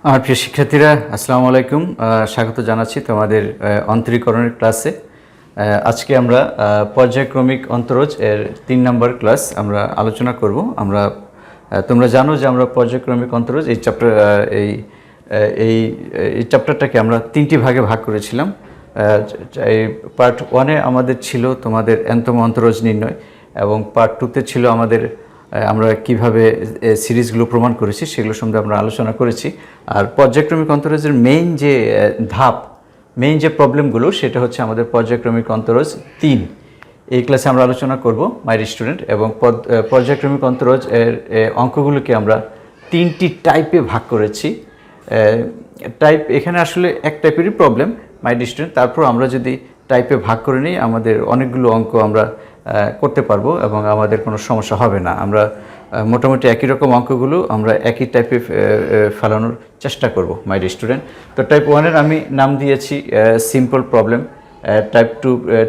আমার প্রিয় শিক্ষার্থীরা, আসসালামু আলাইকুম। স্বাগত জানাচ্ছি তোমাদের অন্তরীকরণের ক্লাসে। আজকে আমরা পর্যায়ক্রমিক অন্তরজ এর 3 নম্বর ক্লাস আমরা আলোচনা করব। তোমরা জানো যে আমরা পর্যায়ক্রমিক অন্তরজ এই চ্যাপ্টারটাকে আমরা 3টি ভাগে ভাগ করেছিলাম। এই পার্ট 1-এ আমাদের ছিল তোমাদের nতম অন্তরজ নির্ণয়, এবং পার্ট 2-তে ছিল আমাদের আমরা কিভাবে সিরিজগুলো প্রমাণ করেছি সেগুলো সম্বন্ধে আমরা আলোচনা করেছি। আর পর্যায়ক্রমিক অন্তরজের মেইন যে প্রবলেমগুলো সেটা হচ্ছে আমাদের পর্যায়ক্রমিক অন্তরজ 3। এই ক্লাসে আমরা আলোচনা করব মাই স্টুডেন্ট। এবং পর্যায়ক্রমিক অন্তরজ এর অঙ্কগুলোকে আমরা 3টি টাইপে ভাগ করেছি। টাইপ এখানে আসলে এক টাইপেরই প্রবলেম মাই স্টুডেন্ট, তারপর আমরা যদি টাইপে ভাগ করে নিই আমাদের অনেকগুলো অঙ্ক আমরা করতে পারবো এবং আমাদের কোনো সমস্যা হবে না। আমরা মোটামুটি একই রকম অঙ্কগুলো আমরা একই টাইপে ফেলানোর চেষ্টা করব মাই স্টুডেন্ট। তো টাইপ 1-এর আমি নাম দিয়েছি সিম্পল প্রবলেম, টাইপ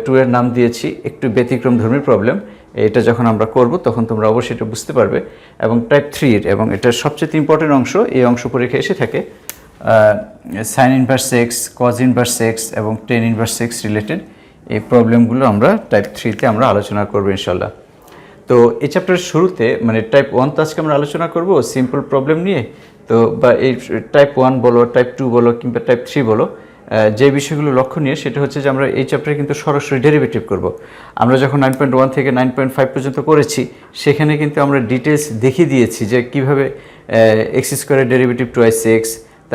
2 এর নাম দিয়েছি একটু ব্যতিক্রমধর্মী প্রবলেম। এটা যখন আমরা করব তখন তোমরা অবশ্যই এটা বুঝতে পারবে। এবং টাইপ 3-এর, এবং এটার সবচেয়ে ইম্পর্টেন্ট অংশ, এই অংশ পরীক্ষা এসে থাকে sign inverse x, cos inverse x এবং টেন ইনভার্স এক্স রিলেটেড এই প্রবলেমগুলো আমরা টাইপ 3-তে আমরা আলোচনা করব ইনশাল্লাহ। তো এই চ্যাপ্টারের শুরুতে মানে টাইপ 1 তো আজকে আমরা আলোচনা করব সিম্পল প্রবলেম নিয়ে। তো বা এই টাইপ 1 বলো, টাইপ 2 বলো কিংবা টাইপ 3 বলো, যে বিষয়গুলো লক্ষণীয় সেটা হচ্ছে যে আমরা এই চ্যাপ্টারে কিন্তু সরাসরি ডেরিভেটিভ করব। আমরা যখন 9.1 থেকে 9.5 পর্যন্ত করেছি সেখানে কিন্তু আমরা ডিটেলস দেখিয়ে দিয়েছি যে কীভাবে এক্স স্কোয়ারের ডেরিভেটিভ 2x,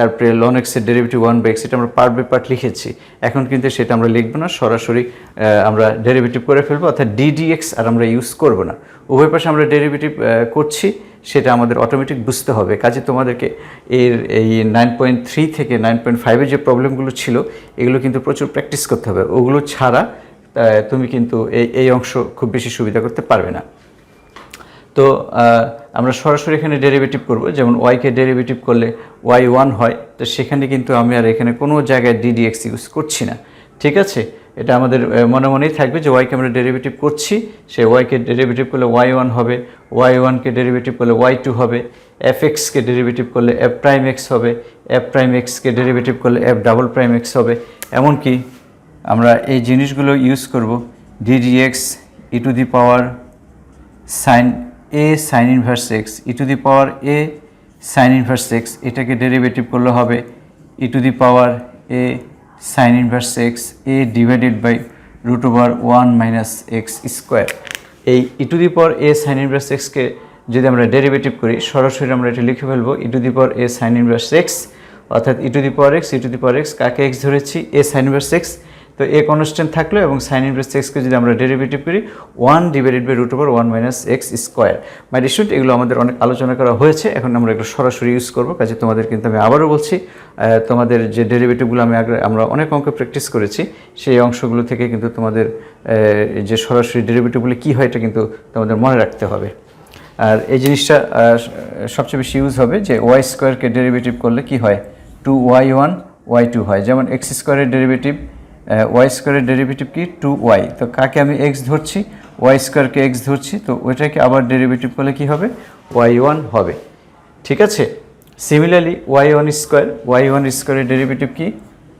তারপরে লন এক্সের ডেরিভেটিভ 1/x, এটা আমরা পার্ট বাই পার্ট লিখেছি। এখন কিন্তু সেটা আমরা লিখব না, সরাসরি আমরা ডেরিভেটিভ করে ফেলবো, অর্থাৎ ddx আর আমরা ইউজ করব না। উভয় পাশে আমরা ডেরিভেটিভ করছি, সেটা আমাদের অটোমেটিক বুঝতে হবে। কাজে তোমাদেরকে এই 9.3 থেকে 9.5-এর যে প্রবলেমগুলো ছিল এগুলো কিন্তু প্রচুর প্র্যাকটিস করতে হবে। ওগুলো ছাড়া তুমি কিন্তু এই অংশ খুব বেশি সুবিধা করতে পারবে না। তো আমরা সরাসরি এখানে ডেরিভেটিভ করব। যেমন ওয়াইকে ডেরিভেটিভ করলে y1 হয়, তো সেখানে কিন্তু আমি আর এখানে কোনো জায়গায় ddx ইউজ করছি না, ঠিক আছে? এটা আমাদের মনে মনেই থাকবে যে ওয়াইকে আমরা ডেরিভেটিভ করছি, সেই ওয়াইকে ডেরিভেটিভ করলে y1 হবে, y1কে ডেরিভেটিভ করলে y2 হবে, fxকে ডেরিভেটিভ করলে f'(x) হবে, f'(x)কে ডেরিভেটিভ করলে f'(x) হবে। এমনকি আমরা এই জিনিসগুলো ইউজ করব ddx e to the power sine inverse x, e to the power a sine inverse x, এটাকে ডেরিভেটিভ করলে হবে e to the power a sine inverse x a divided by √1 - x²। এই e to the power a sine inverse এক্সকে যদি আমরা derivative করি সরাসরি আমরা এটা লিখে ফেলবো e to the power a sine inverse x, অর্থাৎ e to the power x, e to the power x কাকে এক্স ধরেছি, এ সাইন ইনভার্স এক্স। তো এ কনস্ট্যান্ট থাকলো এবং সাইন ইনভার্স এক্সকে যদি আমরা ডেরিভেটিভ করি 1 divided by √1 - x²। My student, এগুলো আমাদের অনেক আলোচনা করা হয়েছে, এখন আমরা এগুলো সরাসরি ইউজ করবো। কাজে তোমাদের কিন্তু আমি আবারও বলছি, তোমাদের যে ডেরিভেটিভগুলো আমরা অনেক অঙ্ক প্র্যাকটিস করেছি সেই অংশগুলো থেকে কিন্তু তোমাদের যে সরাসরি ডেরিভেটিভগুলো কী হয় এটা কিন্তু তোমাদের মনে রাখতে হবে। আর এই জিনিসটা সবচেয়ে বেশি ইউজ হবে যে y²কে ডেরিভেটিভ করলে কি হয়, 2y1 y2 হয়। যেমন x² ডেরিভেটিভ, y² ডেরিভেটিভ কি 2y, তো কাকে আমি x ধরছি, y²কে x ধরছি, তো ওইটাকে আবার ডেরিভেটিভ করলে কি হবে, y1 হবে, ঠিক আছে? সিমিলারলি y1² ডেরিভেটিভ কি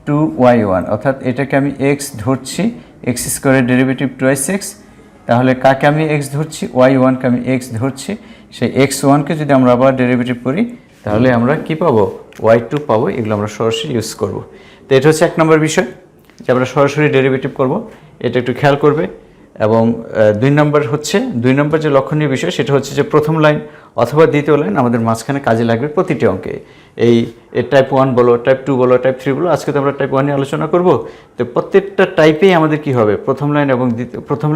2y1, অর্থাৎ এটাকে আমি x ধরছি, x² ডেরিভেটিভ 2x, তাহলে কাকে আমি x ধরছি, y1কে আমি x ধরছি, সেই x1কে যদি আমরা আবার ডেরিভেটিভ করি তাহলে আমরা কি পাবো, y2 পাবো। এগুলো আমরা সরাসরি ইউজ করব। তো এটা হচ্ছে 1 নম্বর বিষয় যে আমরা সরাসরি ডেরিভেটিভ করব, এটা একটু খেয়াল করবে। এবং 2 নম্বর যে লক্ষণীয় বিষয় সেটা হচ্ছে যে প্রথম লাইন অথবা দ্বিতীয় লাইন আমাদের মাঝখানে কাজে লাগবে প্রতিটি অঙ্কে। এই টাইপ 1 বলো, টাইপ 2 বলো, টাইপ 3 বলো, আজকে তো আমরা টাইপ 1 নিয়ে আলোচনা করব। তো প্রত্যেকটা টাইপেই আমাদের কি হবে, প্রথম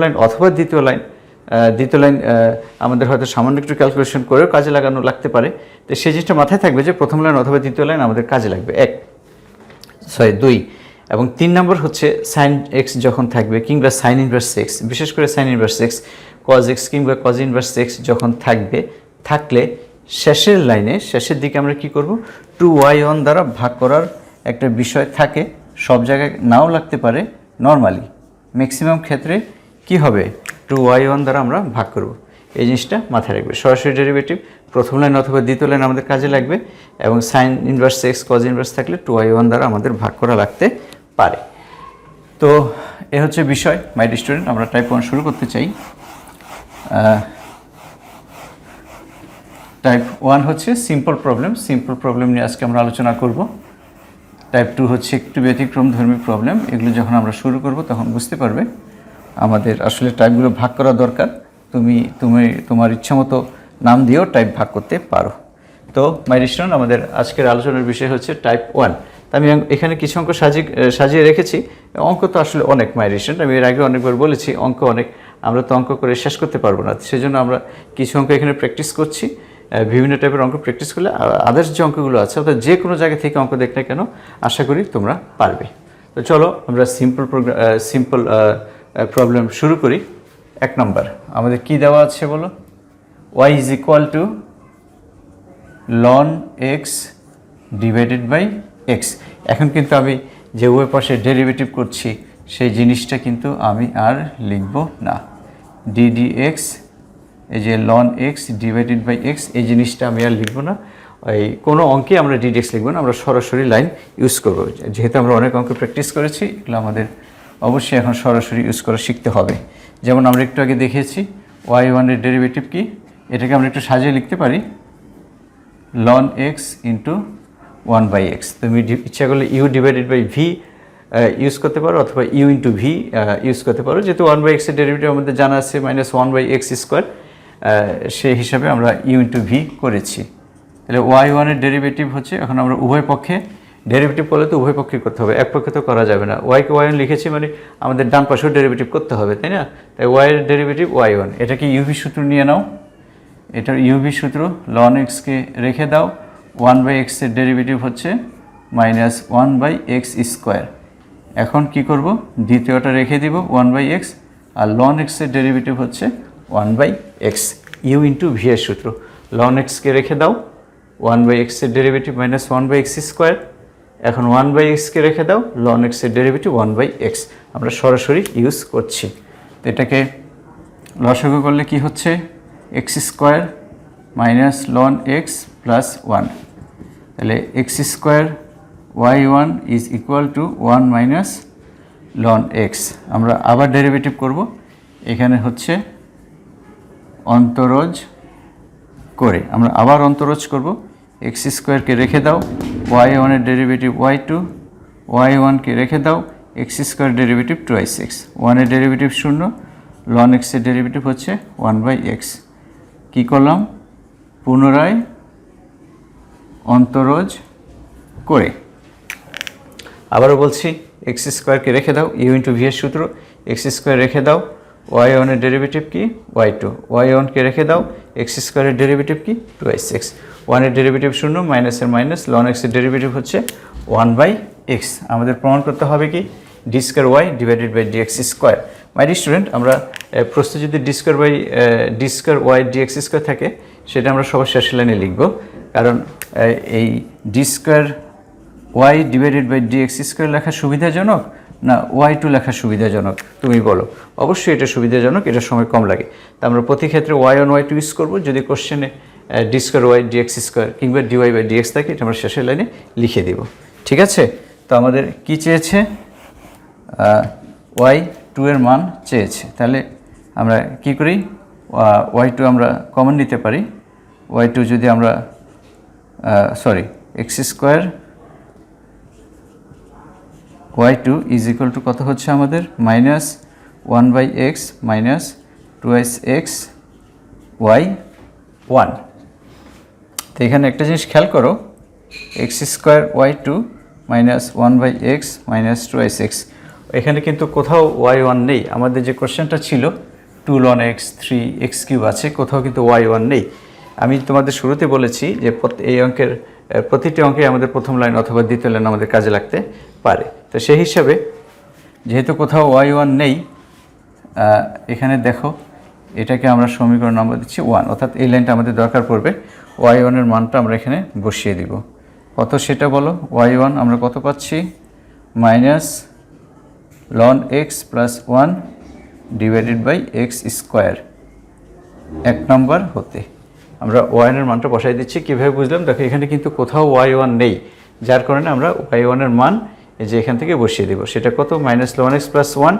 লাইন অথবা দ্বিতীয় লাইন আমাদের হয়তো সামান্য একটু ক্যালকুলেশন করেও কাজে লাগানো লাগতে পারে। তো সেই জিনিসটা মাথায় থাকবে যে প্রথম লাইন অথবা দ্বিতীয় লাইন আমাদের কাজে লাগবে 2। এবং 3 নম্বর হচ্ছে সাইন এক্স যখন থাকবে কিংবা সাইন ইনভার্স এক্স, বিশেষ করে sine inverse x, cos x কিংবা কজ ইনভার্স এক্স যখন থাকলে শেষের দিকে আমরা কি করব, 2y1 দ্বারা ভাগ করার একটা বিষয় থাকে। সব জায়গায় নাও লাগতে পারে, নর্মালি ম্যাক্সিমাম ক্ষেত্রে কি হবে, 2y1 দ্বারা আমরা ভাগ করব। এই জিনিসটা মাথায় রাখবে। সরাসরি ডেরিভেটিভ প্রথম লাইন অথবা দ্বিতীয় লাইন আমাদের কাজে লাগবে, এবং sign inverse x cos inverse থাকলে 2y1 দ্বারা আমাদের ভাগ করা লাগতে পারে। তো এ হচ্ছে বিষয় মাই ডিয়ার স্টুডেন্ট। আমরা টাইপ 1 শুরু করতে চাই। টাইপ 1 হচ্ছে সিম্পল প্রবলেম নিয়ে আজকে আমরা আলোচনা করব। টাইপ 2 হচ্ছে একটু ব্যতিক্রমধর্মী প্রবলেম। এগুলো যখন আমরা শুরু করব তখন বুঝতে পারবে আমাদের আসলে টাইপগুলো ভাগ করা দরকার। তুমি তোমার ইচ্ছা মতো নাম দিয়েও টাইপ ভাগ করতে পারো। তো মাই ডিয়ার স্টুডেন্ট, আমাদের আজকের আলোচনার বিষয় হচ্ছে টাইপ 1। আমি এখানে কিছু অঙ্ক সাজিয়ে রেখেছি। অঙ্ক তো আসলে অনেক মাই ডিয়ার স্টুডেন্ট, আমি এর আগে অনেকবার বলেছি অঙ্ক অনেক, আমরা তো অঙ্ক করে শেষ করতে পারবো না। সেজন্য আমরা কিছু অঙ্ক এখানে প্র্যাকটিস করছি। বিভিন্ন টাইপের অঙ্ক প্র্যাকটিস করলে আদার্স যে অঙ্কগুলো আছে, অর্থাৎ যে কোনো জায়গা থেকে অঙ্ক দেখ না কেন, আশা করি তোমরা পারবে। তো চলো আমরা সিম্পল প্রবলেম শুরু করি। 1 নম্বর আমাদের কি দেওয়া আছে বলো? y is equal to ln x divided by x। এখন কিন্তু আমি যে উভয় পাশে ডেরিভেটিভ করছি সেই জিনিসটা কিন্তু আমি আর লিখব না। ddx, এই যে ln x divided by x, এই জিনিসটা আমি আর লিখব না। এই কোনো অঙ্কে আমরা ddx লিখব না, আমরা সরাসরি লাইন ইউজ করব। যেহেতু আমরা অনেক অঙ্ক প্র্যাকটিস করেছি, এগুলো আমাদের অবশ্যই এখন সরাসরি ইউজ করা শিখতে হবে। যেমন আমরা একটু আগে দেখেছি y1 এর ডেরিভেটিভ কি, এটাকে আমরা একটু সাজিয়ে লিখতে পারি ln x ইন্টু 1/x। তুমি ইচ্ছা করলে u divided by v use করতে পারো, অথবা u ইন্টু v ইউজ করতে পারো। যেহেতু 1/x এর ডেরিভেটিভ আমাদের জানা আছে -1/x², সেই হিসাবে আমরা u ইন্টু v করেছি। তাহলে y1 এর ডেরিভেটিভ হচ্ছে, এখন আমরা উভয় পক্ষে ডেরিভেটিভ করলে তো উভয় পক্ষে করতে হবে, এক পক্ষে তো করা যাবে না। y কে y1 লিখেছি মানে আমাদের ডান পাশেও ডেরিভেটিভ করতে হবে, তাই না? তাই y এর ডেরিভেটিভ y1, এটাকে uv সূত্র নিয়ে নাও। এটার uv সূত্র ln x কে রেখে দাও, 1/x এর ডেরিভেটিভ হচ্ছে -1/x²। এখন কি করব? দ্বিতীয়টা রেখে দিব 1/x, আর ln x এর ডেরিভেটিভ হচ্ছে 1/x। u ইন্টু v এর সূত্র, ln x কে রেখে দাও, 1/x এর ডেরিভেটিভ -1/x²। এখন 1/x কে রেখে দাও, ln x এর ডেরিভেটিভ 1/x। আমরা সরাসরি ইউজ করছি। তো এটাকে লসাগু করলে কি হচ্ছে? x² ln x plus 1। তাহলে x² y1 is equal to 1 minus ln x। আমরা আবার ডেরিভেটিভ করব, এখানে হচ্ছে অন্তরজ করে আমরা আবার অন্তরজ করব। x² কে রেখে দাও, y1 এর ডেরিভেটিভ y2, y1 কে রেখে দাও, x² ডেরিভেটিভ 2x, 1 এর ডেরিভেটিভ 0, ln x এর ডেরিভেটিভ হচ্ছে 1/x। কি করলাম? পুনরায় অন্তরজ করে আবারও বলছি, x² কে রেখে দাও, u ইন্টু v এর সূত্র, x² রেখে দাও, y1 এর ডেরিভেটিভ কি? y2, y1 কে রেখে দাও, x² এর ডেরিভেটিভ কি? 2x, 1 এর ডেরিভেটিভ 0, মাইনাসের মাইনাস, ln x এর ডেরিভেটিভ হচ্ছে 1/x। আমাদের প্রমাণ করতে হবে কি? d² y divided by dx²। My dear student, আমরা প্রশ্নে যদি d² y dx² থাকে, সেটা আমরা সবার শেষের লাইনে লিখব। কারণ এই d² y divided by dx² লেখা সুবিধাজনক না y2 লেখা সুবিধাজনক? তুমি বলো। অবশ্যই এটা সুবিধাজনক, এটার সময় কম লাগে। তা আমরা প্রতি ক্ষেত্রে y1 y2 ইউজ করবো। যদি কোশ্চেনে d² y dx² কিংবা dy বাই dx থাকে, এটা আমরা শেষের লাইনে লিখে দিব। ঠিক আছে? তো আমাদের কি চেয়েছে? y2 এর মান চেয়েছে। তাহলে আমরা কি করি? y2 আমরা কমন নিতে পারি। y2 যদি আমরা x² y2 is equal to কত হচ্ছে আমাদের? -1/x minus 2x y1। তো এখানে একটা জিনিস খেয়াল করো, x² y2 minus 1/x minus 2x, এখানে কিন্তু কোথাও y1 নেই। আমাদের যে কোশ্চেনটা ছিল 2 ln x 3x³ আছে, কোথাও কিন্তু y1 নেই। আমি তোমাদের শুরুতে বলেছি যে এই অঙ্কের প্রতিটি অঙ্কে আমাদের প্রথম লাইন অথবা দ্বিতীয় লাইন আমাদের কাজে লাগতে পারে। তো সেই হিসাবে যেহেতু কোথাও y1 নেই, এখানে দেখো এটাকে আমরা সমীকরণ নাম্বার দিচ্ছি 1, অর্থাৎ এই লাইনটা আমাদের দরকার পড়বে। y1 এর মানটা আমরা এখানে বসিয়ে দিব। কত সেটা বলো? y1 আমরা কত পাচ্ছি? Minus ln x plus 1 divided by x²। 1 number হতে আমরা y1 এর মানটা বসাই দিচ্ছি। কীভাবে বুঝলাম? দেখো এখানে কিন্তু কোথাও y1 নেই, যার কারণে আমরা y1 এর মান এই যে এখান থেকে বসিয়ে দেব। সেটা কত? -ln x + 1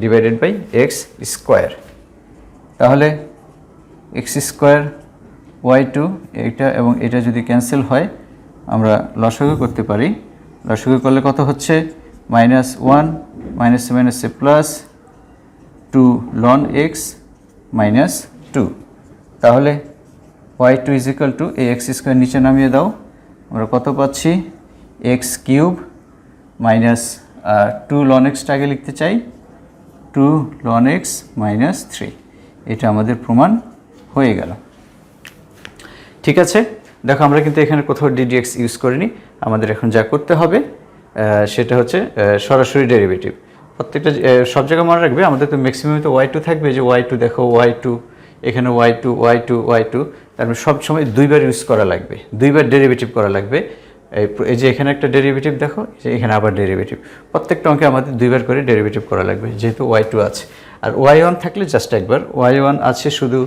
divided by x square. তাহলে x স্কোয়ার y2 এটা এবং এটা যদি ক্যান্সেল হয় আমরা লসাগু করতে পারি। লসাগু করলে কত হচ্ছে? -1 -a প্লাস 2 ln x -2। তাহলে y2 = এই x স্কোয়ার নিচে নামিয়ে দাও, আমরা কত পাচ্ছি? x cube minus 2 ln x আগে লিখতে চাই, 2 ln x -3। এটা আমাদের প্রমাণ হয়ে গেল। ঠিক আছে, দেখো আমরা কিন্তু এখানে কোথাও ddx ইউজ করিনি। আমাদের এখন যা করতে হবে সেটা হচ্ছে সরাসরি ডেরিভেটিভ। প্রত্যেকটা সব জায়গায় মনে রাখবে আমাদের তো ম্যাক্সিমাম তো y2 থাকবে, যে y2 দেখো y2 এখানে y2 y2 y2, তার মানে সব সময় দুইবার ইউজ করা লাগবে, দুইবার ডেরিভেটিভ করা লাগবে। এই যে এখানে একটা ডেরিভেটিভ দেখো, যে এখানে আবার ডেরিভেটিভ, প্রত্যেকটা অঙ্কে আমাদের দুইবার করে ডেরিভেটিভ করা লাগবে, যেহেতু y2 আছে। আর y1 থাকলে জাস্ট একবার। y1 আছে শুধু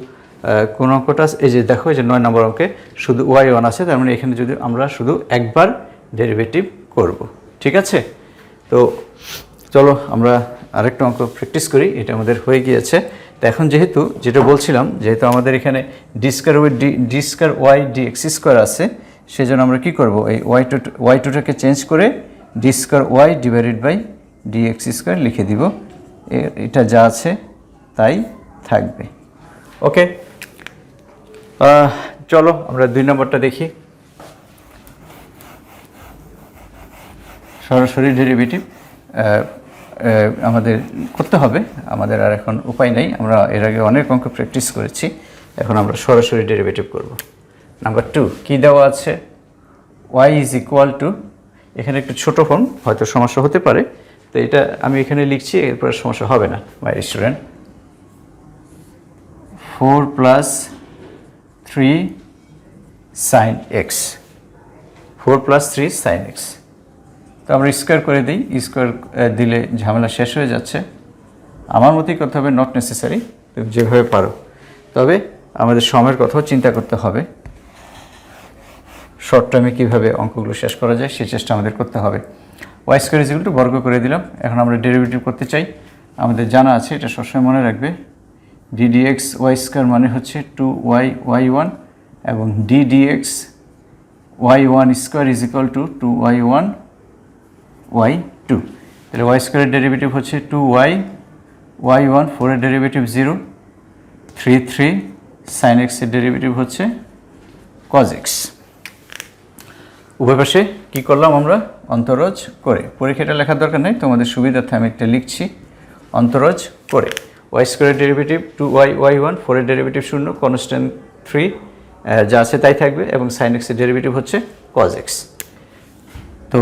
কোন অঙ্কটা, এই যে দেখো এই যে 9 নম্বর অঙ্কে শুধু y1 আছে, তার মানে এখানে যদি আমরা শুধু একবার ডেরিভেটিভ করব। ঠিক আছে, তো চলো আমরা আরেকটা অঙ্ক প্র্যাকটিস করি। এটা আমাদের হয়ে গিয়েছে। তো এখন যেহেতু যেটা বলছিলাম, যেহেতু আমাদের এখানে d square y dx square আছে, সেজন্য আমরা কি করব? এই y2টাকে চেঞ্জ করে d square y divided by dx square লিখে দিব। এটা যা আছে তাই থাকবে। ওকে, চলো আমরা 2 নম্বরটা দেখি। সরাসরি ডেরিভেটিভ আমাদের করতে হবে, আমাদের আর এখন উপায় নেই। আমরা এর আগে অনেক অঙ্ক প্র্যাকটিস করেছি, এখন আমরা সরাসরি ডেরিভেটিভ করব। নাম্বার 2 কি দেওয়া আছে? y = এখানে একটু ছোট ফর্ম, হয়তো সমস্যা হতে পারে, তো এটা আমি এখানে লিখছি, এরপর সমস্যা হবে না। My student 4 + 3 sin x, 4 + 3 sin x। তো আমরা স্কোয়ার করে দিই, স্কোয়ার দিলে ঝামেলা শেষ হয়ে যাচ্ছে। আমার মতোই করতে হবে, নট নেসেসারি, তুমি যেভাবে পারো। তবে আমাদের সময়ের কথাও চিন্তা করতে হবে, শর্ট টার্মে কীভাবে অঙ্কগুলো শেষ করা যায় সেই চেষ্টা আমাদের করতে হবে। y² বর্গ করে দিলাম। এখন আমরা ডেরিভেটিভ করতে চাই। আমাদের জানা আছে, এটা সবসময় মনে রাখবে, ddx y² মানে হচ্ছে 2y y1 এবং ddx y1² = 2y1 y2। তাহলে y² এর ডেরিভেটিভ হচ্ছে 2y y1, 4 এর ডেরিভেটিভ 0, 3 sin x এর ডেরিভেটিভ হচ্ছে cos x। উভয় পাশে কী করলাম আমরা? অন্তরজ করে। পরীক্ষাটা লেখার দরকার নেই, তোমাদের সুবিধার্থে আমি একটা লিখছি, অন্তরজ করে। y² এর ডেরিভেটিভ 2y y1, 4 এর ডেরিভেটিভ 0, কনস্ট্যান্ট 3 যা আছে তাই থাকবে, এবং sin x এর ডেরিভেটিভ হচ্ছে cos x। তো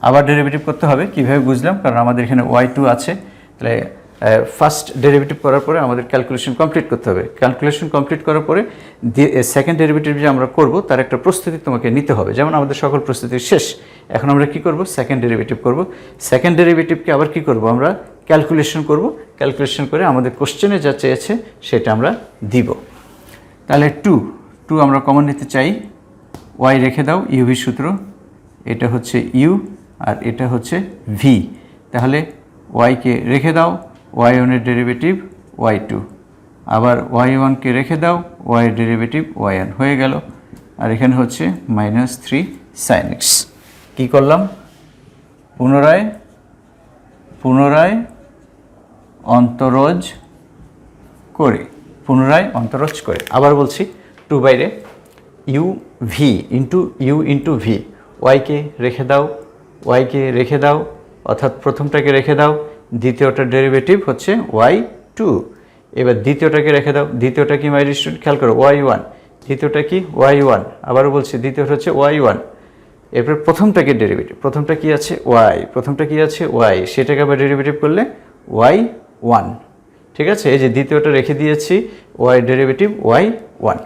আবার ডেরিভেটিভ করতে হবে। কীভাবে বুঝলাম? কারণ আমাদের এখানে y2 আছে, তাহলে ফার্স্ট ডেরিভেটিভ করার পরে আমাদের ক্যালকুলেশন কমপ্লিট করতে হবে। ক্যালকুলেশন কমপ্লিট করার পরে সেকেন্ড ডেরিভেটিভ যে আমরা করব তার একটা প্রস্তুতি তোমাকে নিতে হবে। যেমন আমাদের সকল প্রস্তুতি শেষ, এখন আমরা কি করব? সেকেন্ড ডেরিভেটিভ করব। সেকেন্ড ডেরিভেটিভকে আবার কি করব? আমরা ক্যালকুলেশন করব। ক্যালকুলেশন করে আমাদের কোশ্চেনে যা চেয়েছে সেটা আমরা দিব। তাহলে 2 আমরা কমন নিতে চাই, y রেখে দাও, ইউভি সূত্র, এটা হচ্ছে ইউ আর এটা হচ্ছে ভি। তাহলে y-কে রেখে দাও, y1 এর ডেরিভেটিভ y2, আবার y1-কে রেখে দাও, y এর ডেরিভেটিভ y1 হয়ে গেল। আর এখানে হচ্ছে -3 sin x। কী করলাম? পুনরায় অন্তরজ করে, আবার বলছি, 2 বাইরে ইউ ভি ইন্টু ভি, y-কে রেখে দাও, অর্থাৎ প্রথমটাকে রেখে দাও, দ্বিতীয়টার ডেরিভেটিভ হচ্ছে y2। এবার দ্বিতীয়টাকে রেখে দাও, দ্বিতীয়টা কি মাই স্টুডেন্ট? খেয়াল করো, y1, দ্বিতীয়টা কি y1, আবারও বলছি দ্বিতীয়টা হচ্ছে y1। এরপর প্রথমটাকে ডেরিভেটিভ, প্রথমটা কি আছে? y, সেটাকে আবার ডেরিভেটিভ করলে y1। ঠিক আছে, এই যে দ্বিতীয়টা রেখে দিয়েছি, y ডেরিভেটিভ y1।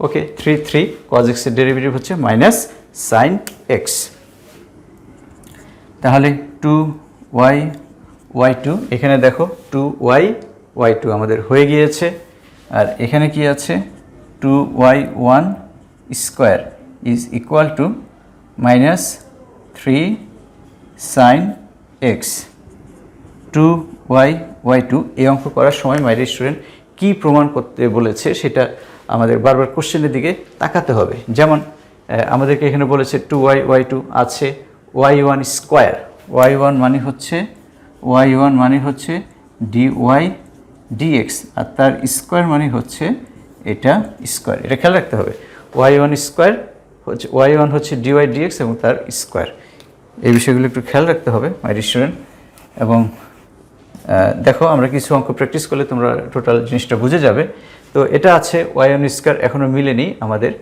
ওকে, 3 cos x এর ডেরিভেটিভ হচ্ছে -sin x। তাহলে 2y y2, এখানে দেখো 2y y2 আমাদের হয়ে গিয়েছে। আর এখানে কি আছে 2y1 square is equal to -3 sin x। 2y2 এই অঙ্ক করার সময় মাই ডিয়ার স্টুডেন্ট কী প্রমাণ করতে বলেছে সেটা আমাদের বারবার কোশ্চেনের দিকে তাকাতে হবে। যেমন আমাদেরকে এখানে বলেছে 2y2 আছে y1 স্কোয়ার, y1 মানে হচ্ছে dy dx, আর তার স্কোয়ার মানে হচ্ছে এটা স্কোয়ার। এটা খেয়াল রাখতে হবে, y1 স্কোয়ার হচ্ছে y1 হচ্ছে dy dx এবং তার স্কোয়ার। এই বিষয়গুলো একটু খেয়াল রাখতে হবে মাই ডিয়ার স্টুডেন্ট। এবং দেখো আমরা কিছু অঙ্ক প্র্যাকটিস করলে তোমরা টোটাল জিনিসটা বুঝে যাবে। তো এটা আছে y1 স্কোয়ার, এখনও মিলেনি, আমাদের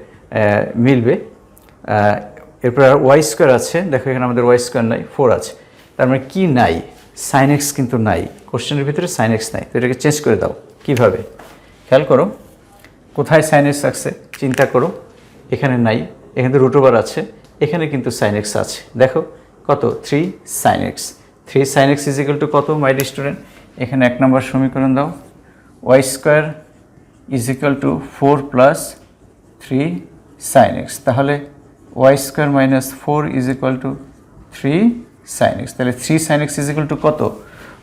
মিলবে। এরপর আর ওয়াই স্কোয়ার আছে, দেখো এখানে আমাদের ওয়াই স্কোয়ার নাই, 4 আছে। তার মানে কি নাই? সাইন এক্স কিন্তু নাই, কোশ্চেনের ভিতরে সাইন এক্স নাই। তো এটাকে চেঞ্জ করে দাও। কিভাবে খেয়াল করো, কোথায় সাইন এক্স আছে চিন্তা করো। এখানে নাই, এখানে তো রুট ওভার আছে, এখানে কিন্তু সাইন এক্স আছে। দেখো কত, 3 sin x। 3 sin x is equal to কত মাই ডিয়ার স্টুডেন্ট? এখানে 1 নম্বর সমীকরণ দাও, y square is equal to 4 + 3 sin x। তাহলে y square minus 4 is equal to 3 sin x। তাহলে 3 sin x is equal to কত?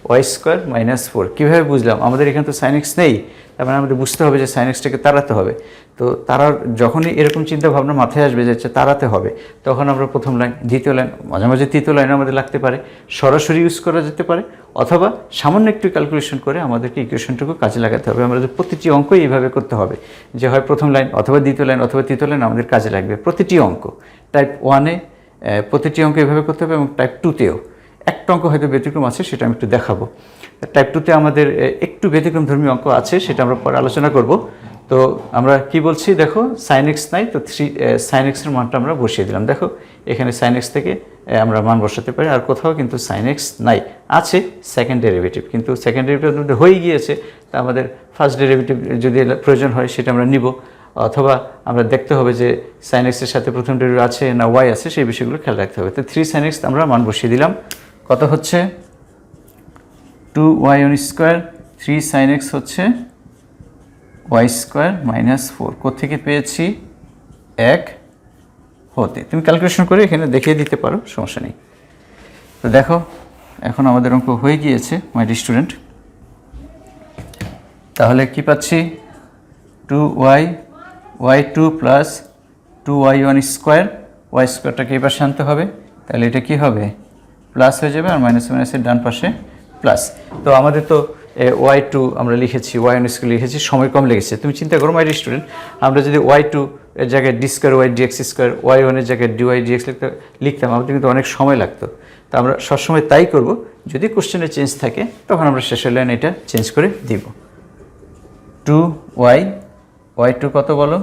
Y square minus 4। কীভাবে বুঝলাম? আমাদের এখানে তো sin x নেই, তার মানে আমাদের বুঝতে হবে যে sin x-টাকে তাড়াতে হবে। তো তারার যখনই এরকম চিন্তা ভাবনা মাথায় আসবে যে তাড়াতে হবে, তখন আমরা প্রথম লাইন, দ্বিতীয় লাইন, মাঝে মাঝে তৃতীয় লাইনে আমাদের লাগতে পারে, সরাসরি ইউজ করা যেতে পারে, অথবা সামান্য একটু ক্যালকুলেশন করে আমাদেরকে ইকুয়েশনটুকু কাজে লাগাতে হবে। আমাদের প্রতিটি অঙ্কই এইভাবে করতে হবে যে হয় প্রথম লাইন অথবা দ্বিতীয় লাইন অথবা তৃতীয় লাইন আমাদের কাজে লাগবে প্রতিটি অঙ্ক। টাইপ 1-এ প্রতিটি অঙ্ক এইভাবে করতে হবে এবং টাইপ 2-তেও একটা অঙ্ক হয়তো ব্যতিক্রম আছে, সেটা আমি একটু দেখাবো। টাইপ 2-তে আমাদের একটু ব্যতিক্রম ধর্মী অঙ্ক আছে, সেটা আমরা পরে আলোচনা করব। তো আমরা কি বলছি দেখো, সাইন এক্স নাই, তো 3 সাইন এক্সের মানটা আমরা বসিয়ে দিলাম। দেখো এখানে সাইন এক্স থেকে আমরা মান বসাতে পারি, আর কোথাও কিন্তু সাইন এক্স নাই, আছে সেকেন্ড ডেরিভেটিভ, কিন্তু সেকেন্ড ডেরিভেটিভ হয়ে গিয়েছে। তা আমাদের ফার্স্ট ডেরিভেটিভ যদি প্রয়োজন হয় সেটা আমরা নিব, অথবা আমরা দেখতে হবে যে সাইন এক্সের সাথে প্রথম ডেরিভেটিভ আছে না ওয়াই আছে, সেই বিষয়গুলো খেয়াল রাখতে হবে। তো 3 sin x আমরা মান বসিয়ে দিলাম, কত হচ্ছে 2y1 স্কোয়ার, 3 sin x হচ্ছে ওয়াই স্কোয়ার মাইনাস 4। কোত্থেকে পেয়েছি? 1 হতে। তুমি ক্যালকুলেশন করে এখানে দেখিয়ে দিতে পারো, সমস্যা নেই। তো দেখো এখন আমাদের অঙ্ক হয়ে গিয়েছে মাই ডিয়ার স্টুডেন্ট। তাহলে কি পাচ্ছি? 2y2 plus 2y1 square, Y স্কোয়ারটাকে এই পাশে আনতে হবে, তাহলে এটা কি হবে? প্লাস হয়ে যাবে, আর মাইনাস মাইনাসের ডান পাশে প্লাস। তো আমাদের তো y2 আমরা লিখেছি, y1 স্কোয়ার লিখেছি, সময় কম লেগেছে। তুমি চিন্তা করো মাই ডিয়ার স্টুডেন্ট, আমরা যদি y2 এর জায়গায় d square y dx square, y1 এর জায়গায় dy dx লিখতাম, আমাদের কিন্তু অনেক সময় লাগতো। তো আমরা সবসময় তাই করব, যদি কোশ্চেনে চেঞ্জ থাকে তখন আমরা শেষের লাইন এটা চেঞ্জ করে দিব। 2y2 কত বলো?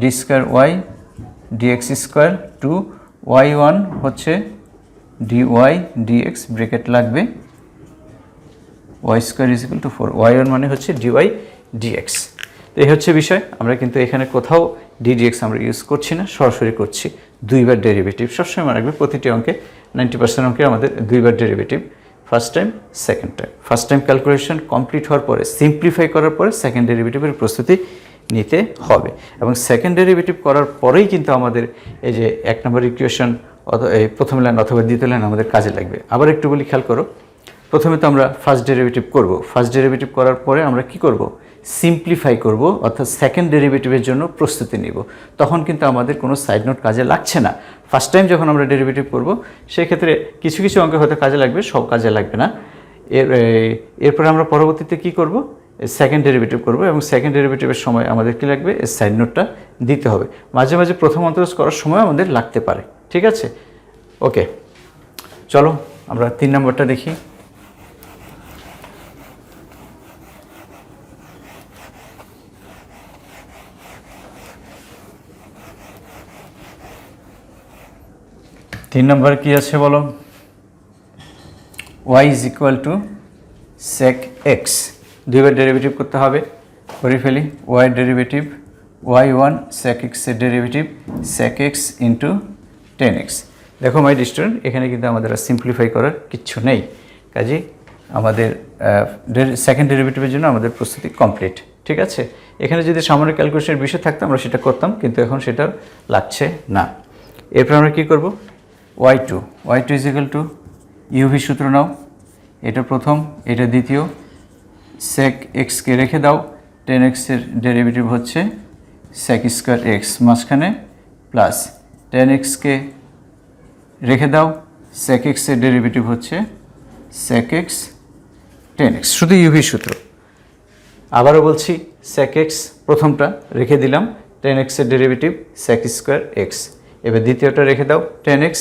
D square y dx square, 2y1 হচ্ছে dy dx, ব্রেকেট লাগবে, y square is equal to 4, y1 মানে হচ্ছে dy dx। তো এই হচ্ছে বিষয়। আমরা কিন্তু এখানে কোথাও ডি ডিএক্স আমরা ইউজ করছি না, সরাসরি করছি দুইবার ডেরিভেটিভ। সবসময় মনে রাখবে প্রতিটি অঙ্কে 90% অঙ্কে আমাদের দুইবার derivative, first time second time. First time calculation complete হওয়ার পরে, সিম্পলিফাই করার পরে সেকেন্ড ডেরিভেটিভের প্রস্তুতি নিতে হবে, এবং সেকেন্ড ডেরিভেটিভ করার পরেই কিন্তু আমাদের এই যে 1 নম্বর ইকুয়েশন এই প্রথম লাইন অথবা দ্বিতীয় লাইন আমাদের কাজে লাগবে। আবার একটু বলি, খেয়াল করো, প্রথমে তো আমরা ফার্স্ট ডেরিভেটিভ করব, ফার্স্ট ডেরিভেটিভ করার পরে আমরা কি করব? সিম্পলিফাই করব, অর্থাৎ সেকেন্ড ডেরিভেটিভের জন্য প্রস্তুতি নিব। তখন কিন্তু আমাদের কোনো সাইড নোট কাজে লাগছে না। ফার্স্ট টাইম যখন আমরা ডেরিভেটিভ করব, সেক্ষেত্রে কিছু কিছু অঙ্কে হয়তো কাজে লাগবে, সব কাজে লাগবে না। এরপরে আমরা পরবর্তীতে কি করব? সেকেন্ড ডেরিভেটিভ করব, এবং সেকেন্ড ডেরিভেটিভের সময় আমাদের কি লাগবে? সাইড নোটটা দিতে হবে। মাঝে মাঝে প্রথম অন্তরজ করার সময় আমাদের লাগতে পারে, ঠিক আছে? ওকে, চলো আমরা 3 নম্বরটা দেখি। তিন নম্বর কি আছে বলো? y is equal two sec x, দুইবার ডেরিভেটিভ করতে হবে, করে ফেলি। y derivative y1 sec x এর derivative sec x into 10x। দেখো মাই ডিয়ার স্টুডেন্ট, এখানে কিন্তু আমাদের আর সিম্পলিফাই করার কিচ্ছু নেই, কাজে আমাদের সেকেন্ড ডেরিভেটিভের জন্য আমাদের প্রস্তুতি কমপ্লিট। ঠিক আছে, এখানে যদি সামান্য ক্যালকুলেশনের বিষয় থাকতো আমরা সেটা করতাম, কিন্তু এখন সেটা লাগছে না। এরপর আমরা কী করব, y2 is equal two UV সূত্র নাও, এটা প্রথম, এটা দ্বিতীয়, sec x কে রেখে দাও, tan x এর ডেরিভেটিভ হচ্ছে sec স্কোয়ার এক্স, মাঝখানে প্লাস tan x কে রেখে দাও, sec x এর ডেরিভেটিভ হচ্ছে sec x tan x, শুধু ইউভি সূত্র। আবারও বলছি, sec x প্রথমটা রেখে দিলাম, tan x এর ডেরিভেটিভ sec স্কোয়ার এক্স, এবার দ্বিতীয়টা রেখে দাও tan x,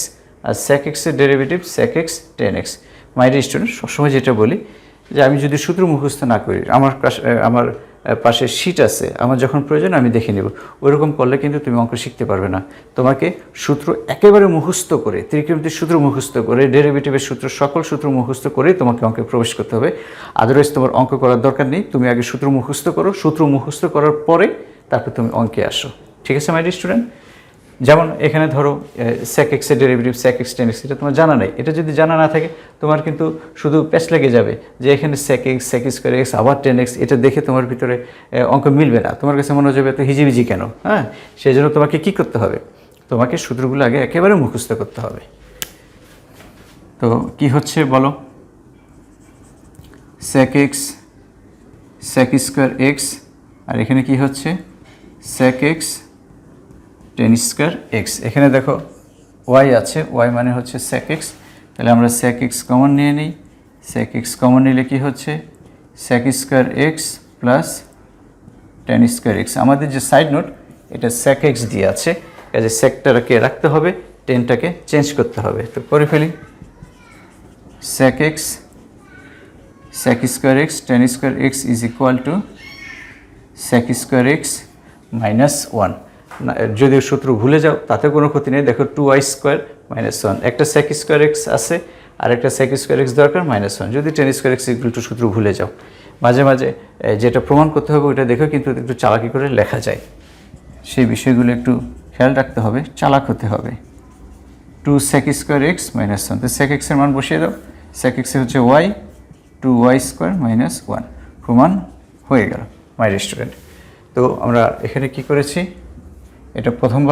আর sec x এর derivative sec x tan x। মাই ডিয়ার স্টুডেন্ট, সবসময় যেটা বলি যে আমি যদি সূত্র মুখস্থ না করি, আমার পাশে শিট আছে, আমার যখন প্রয়োজন আমি দেখে নেব, ওইরকম করলে কিন্তু তুমি অঙ্ক শিখতে পারবে না। তোমাকে সূত্র একেবারে মুখস্থ করে, ত্রিকোণমিতির সূত্র মুখস্থ করে, ডেরিভেটিভের সূত্র, সকল সূত্র মুখস্থ করে তোমাকে অঙ্কে প্রবেশ করতে হবে। আদারওয়াইজ তোমার অঙ্ক করার দরকার নেই, তুমি আগে সূত্র মুখস্থ করো, সূত্র মুখস্থ করার পরে তারপর তুমি অঙ্কে আসো। ঠিক আছে মাই ডিয়ার স্টুডেন্ট? যেমন এখানে ধরো sec x এর derivative sec x tan x, এটা তোমার জানা নেই। এটা যদি জানা না থাকে তোমার কিন্তু শুধু প্যাচ লেগে যাবে যে এখানে sec x sec square x আবার tan x, এটা দেখে তোমার ভিতরে অঙ্ক মিলবে না, তোমার কাছে মনে হবে এত হিজিবিজি কেন। হ্যাঁ, সেই জন্য তোমাকে কী করতে হবে, তোমাকে সূত্রগুলো আগে একেবারে মুখস্থ করতে হবে। তো কি হচ্ছে বলো, sec x sec square x, আর এখানে কি হচ্ছে sec x tan square x. এখানে দেখো y আছে, y মানে হচ্ছে sec x, তাহলে আমরা sec x কমন নিয়ে নিই, sec x কমন নিলে কি হচ্ছে sec square x plus tan square x. আমাদের যে সাইড নোট এটা sec x দিয়ে আছে, কাজে সেকটাকে রাখতে হবে, টেনটাকে চেঞ্জ করতে হবে। তো করে ফেলি, sec x sec square x tan square x is equal two sec square x minus 1। যদি সূত্র ভুলে যাও তাতে কোনো ক্ষতি নেই, দেখো 2y স্কোয়ার মাইনাস 1, একটা sec স্কোয়ার এক্স আছে আর একটা sec স্কোয়ার এক্স দরকার -1, যদি tan square x equal to সূত্র ভুলে যাও। মাঝে মাঝে যেটা প্রমাণ করতে হবে ওইটা দেখো, কিন্তু একটু চালাকি করে লেখা যায়, সেই বিষয়গুলো একটু খেয়াল রাখতে হবে, চালাক হতে হবে। 2 sec স্কোয়ার এক্স মাইনাস 1, তো sec এক্সের মান বসিয়ে দাও, sec এক্স হচ্ছে y, 2y স্কোয়ার মাইনাস 1, প্রমাণ হয়ে গেল মাই ডিয়ার স্টুডেন্ট। তো আমরা এখানে কি করেছি, এটা প্রথম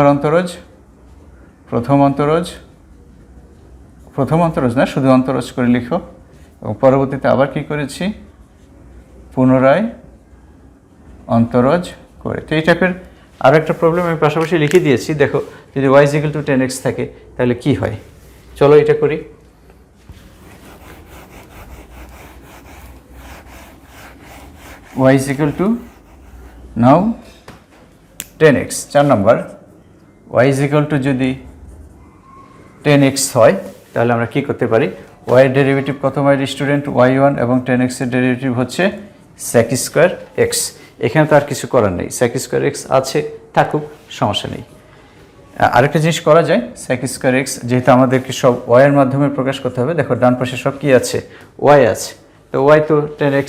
অন্তরজ না, শুধু অন্তরজ করে লিখো, এবং পরবর্তীতে আবার কি করেছি, পুনরায় অন্তরজ করে। তো এই টাইপের আরও একটা প্রবলেম আমি পাশাপাশি লিখে দিয়েছি, দেখো যদি y equal to tan x থাকে তাহলে কি হয়, চলো এটা করি। y equal to now tan x, 4 number, y equal to যদি tan x হয় তাহলে আমরা কি করতে পারি, y এর ডেরিভেটিভ কত মাই স্টুডেন্ট, y1, এবং tan x এর ডেরিভেটিভ হচ্ছে sec স্কোয়ার এক্স। এখানে তো আর কিছু করার নেই, sec স্কোয়ার এক্স আছে, থাকুক, সমস্যা নেই। আরেকটা জিনিস করা যায়, sec স্কোয়ার এক্স যেহেতু আমাদেরকে সব y এর মাধ্যমে প্রকাশ করতে হবে, দেখো ডান পাশে সব কি আছে, y আছে, তো y তো tan x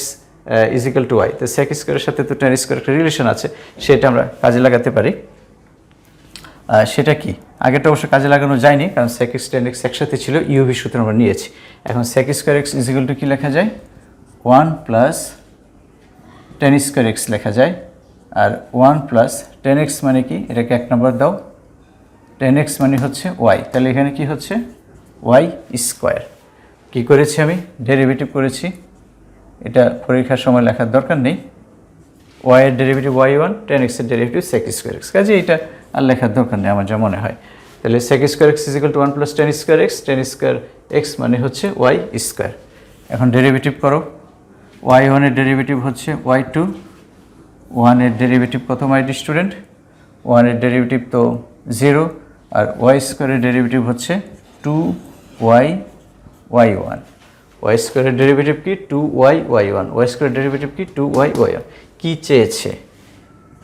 is equal two y, তো sec স্কোয়ারের সাথে তো tan স্কোয়ার একটা রিলেশন আছে, সেটা আমরা কাজে লাগাতে পারি। সেটা কি, আগেটা অবশ্য কাজে লাগানো যায়নি, কারণ sec x tan x একসাথে ছিল, ইউভি সূত্র আমরা নিয়েছি। এখন sec square x is equal to কী লেখা যায়, 1 প্লাস tan স্কোয়ার এক্স লেখা যায়, আর 1 প্লাস tan x মানে কি, এটাকে 1 নম্বর দাও, tan x মানে হচ্ছে y, তাহলে এখানে কি হচ্ছে y স্কোয়ার। কী করেছি আমি, ডেরিভেটিভ করেছি, এটা পরীক্ষার সময় লেখার দরকার নেই, y এর ডেরিভেটিভ y1, tan x এর ডেরিভেটিভ sec স্কোয়ার এক্স, কাজে এটা আর লেখার দরকার নেই আমার যা মনে হয়। তাহলে sec square x is equal to 1 plus tan square x মানে হচ্ছে y স্কোয়ার। এখন ডেরিভেটিভ করো, y1 এর ডেরিভেটিভ হচ্ছে y2, 1 এর ডেরিভেটিভ কত মাই স্টুডেন্ট, 1 এর ডেরিভেটিভ তো 0, আর y স্কোয়ারের ডেরিভেটিভ হচ্ছে 2y y1, y স্কোয়ারের ডেরিভেটিভ কি 2y y1, y স্কোয়ারের ডেরিভেটিভ কি 2y y1, কি চেয়েছে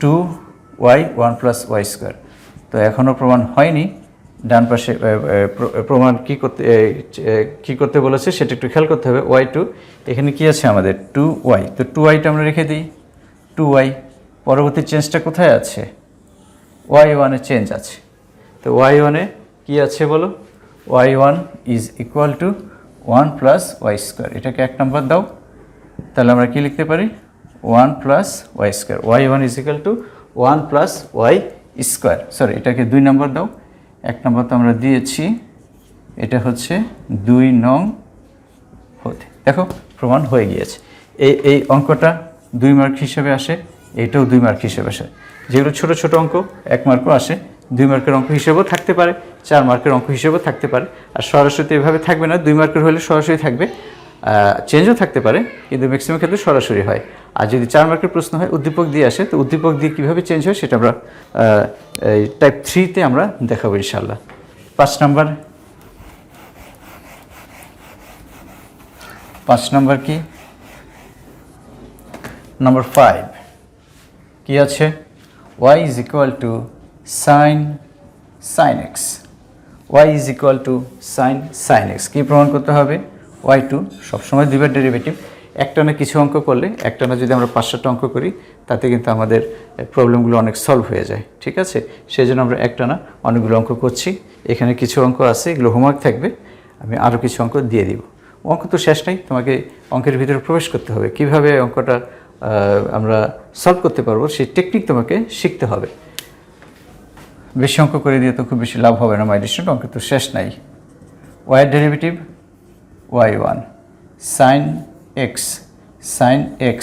2y 1 প্লাস y স্কোয়ার। তো এখনও প্রমাণ হয়নি, ডান পাশে প্রমাণ কি করতে বলেছে সেটা একটু খেয়াল করতে হবে। y2, এখানে কি আছে আমাদের 2y, তো 2yটা আমরা রেখে দিই, 2y, পরবর্তী চেঞ্জটা কোথায় আছে, y1 এ চেঞ্জ আছে, তো y1 এ কি আছে বলো, y1 is equal to 1 plus y square, এটাকে 1 নম্বর দাও। তাহলে আমরা কি লিখতে পারি 1 plus y square, y1 is equal to 1 plus y square. Sorry, এটাকে 2 নম্বর দাও। 1 নম্বর তো আমরা দিয়েছি, এটা হচ্ছে 2 নং হতে। দেখো প্রমাণ হয়ে গিয়েছে। এই অঙ্কটা 2 মার্ক হিসেবে আসে, এটাও 2 মার্ক হিসেবে আসে। যেগুলো ছোট ছোট অঙ্ক 1 মার্কও আসে, 2 মার্কের অঙ্ক হিসেবেও থাকতে পারে, 4 মার্কের অঙ্ক হিসেবেও থাকতে পারে। আর সরাসরি এভাবে থাকবে না, 2 মার্কের হলে সরাসরি থাকবে, চেঞ্জও থাকতে পারে, কিন্তু ম্যাক্সিমাম ক্ষেত্রে সরাসরি হয়। আর যদি 4 মার্কের প্রশ্ন হয় উদ্দীপক দিয়ে আসে, তো উদ্দীপক দিয়ে কীভাবে চেঞ্জ হয় সেটা আমরা টাইপ 3-তে আমরা দেখাবো ইনশাল্লাহ। 5 নাম্বার কি? নাম্বার 5 কি আছে? y is equal to sin x, y is equal to sin x। কি প্রমাণ করতে হবে? y2 সবসময় 2বার ডেরিভেটিভ। একটানা কিছু অঙ্ক করলে, একটানা যদি আমরা 5-7টা অঙ্ক করি, তাতে কিন্তু আমাদের প্রবলেমগুলো অনেক সলভ হয়ে যায়। ঠিক আছে, সেই জন্য আমরা একটানা অনেকগুলো অঙ্ক করছি। এখানে কিছু অঙ্ক আছে, এগুলো হোমওয়ার্ক থাকবে, আমি আরও কিছু অঙ্ক দিয়ে দিব। অঙ্ক তো শেষ নাই, তোমাকে অঙ্কের ভিতরে প্রবেশ করতে হবে। কিভাবে অঙ্কটা আমরা সলভ করতে পারবো সেই টেকনিক তোমাকে শিখতে হবে। বেশি অঙ্ক করে দিয়ে তো খুব বেশি লাভ হবে না মাই ডিয়ার স্টুডেন্ট, অঙ্ক তো শেষ নাই। Y derivative y1 sin x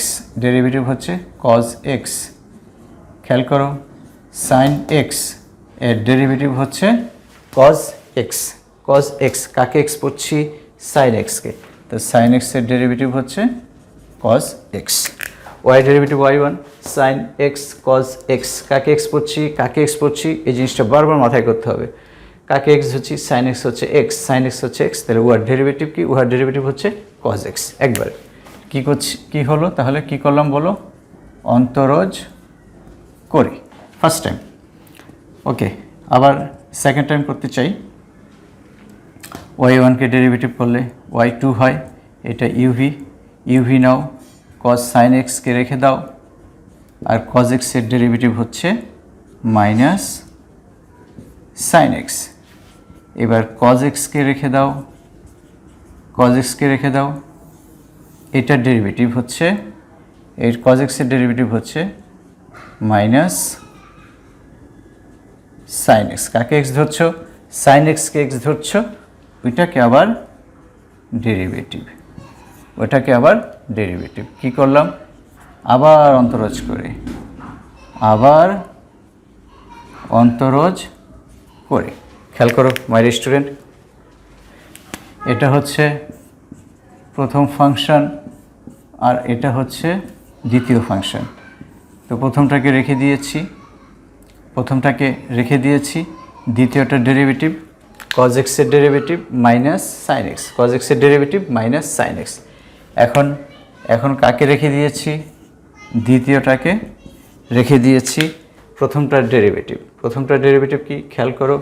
derivative হচ্ছে cos x। খেয়াল করো, sin x এর ডেরিভেটিভ হচ্ছে cos x। কাকে x পড়ছি? sin x কে। তো sin x এর ডেরিভেটিভ হচ্ছে cos x। y derivative y1 sin x cos x, কাকে x পড়ছি? এই জিনিসটা বারবার মাথায় করতে হবে। কাকে x হচ্ছে? sin x হচ্ছে x, sin x হচ্ছে x, তাহলে উহার ডেরিভেটিভ কি? উহার ডেরিভেটিভ হচ্ছে cos x। একবার কি করছি, কি হলো তাহলে? কি করলাম বলো? অন্তরজ করি ফার্স্ট টাইম। ওকে, আবার সেকেন্ড টাইম করতে চাই। y1কে ডেরিভেটিভ করলে y2 হয়, এটা ইউভি নাও, cos sin x কে রেখে দাও, আর cos x এর ডেরিভেটিভ হচ্ছে মাইনাস sin x। এবার cos x কে রেখে দাও, এটার ডেরিভেটিভ হচ্ছে, এর cos x এর ডেরিভেটিভ হচ্ছে মাইনাস sin x। কাকে x ধরছো? sin x কে x ধরছো, ওইটাকে আবার ডেরিভেটিভ, কি করলাম? আবার অন্তরজ করে, খেয়াল করো মাই স্টুডেন্ট, এটা হচ্ছে প্রথম ফাংশন আর এটা হচ্ছে দ্বিতীয় ফাংশন। তো প্রথমটাকে রেখে দিয়েছি, দ্বিতীয়টার ডেরিভেটিভ cos x এর ডেরিভেটিভ মাইনাস sin x, এখন কাকে রেখে দিয়েছি? দ্বিতীয়টাকে রেখে দিয়েছি। প্রথমটার ডেরিভেটিভ কি? খেয়াল করো,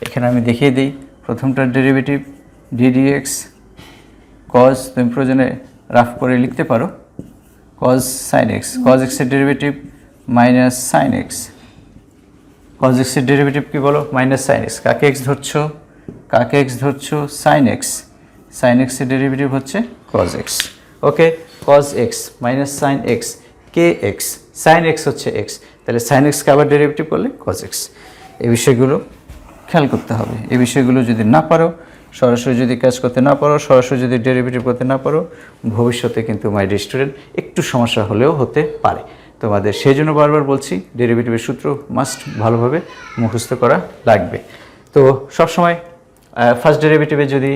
এখানে আমি দেখিয়ে দিই। প্রথমটার ডেরিভেটিভ ddx cos, তুমি প্রয়োজনে রাফ করে লিখতে পারো, cos sin x, cos x এর derivative minus sin x, cos x এর ডেরিভেটিভ কি বলো? Minus sin x। কাকে x ধরছো? sin x এর ডেরিভেটিভ হচ্ছে cos x। ওকে, cos x minus sin x, kx, sin x হচ্ছে x, তাহলে sin x কে আবার ডেরিভেটিভ করলে cos x। এই বিষয়গুলো খেয়াল করতে হবে। এই বিষয়গুলো যদি না পারো, সরাসরি যদি কাজ করতে না পারো, সরাসরি যদি ডেরিভেটিভ করতে না পারো, ভবিষ্যতে কিন্তু মাই ডিয়ার স্টুডেন্ট একটু সমস্যা হলেও হতে পারে তোমাদের। সেই জন্য বারবার বলছি, ডেরিভেটিভের সূত্র মাস্ট ভালোভাবে মুখস্থ করা লাগবে। তো সবসময় ফার্স্ট ডেরিভেটিভে যদি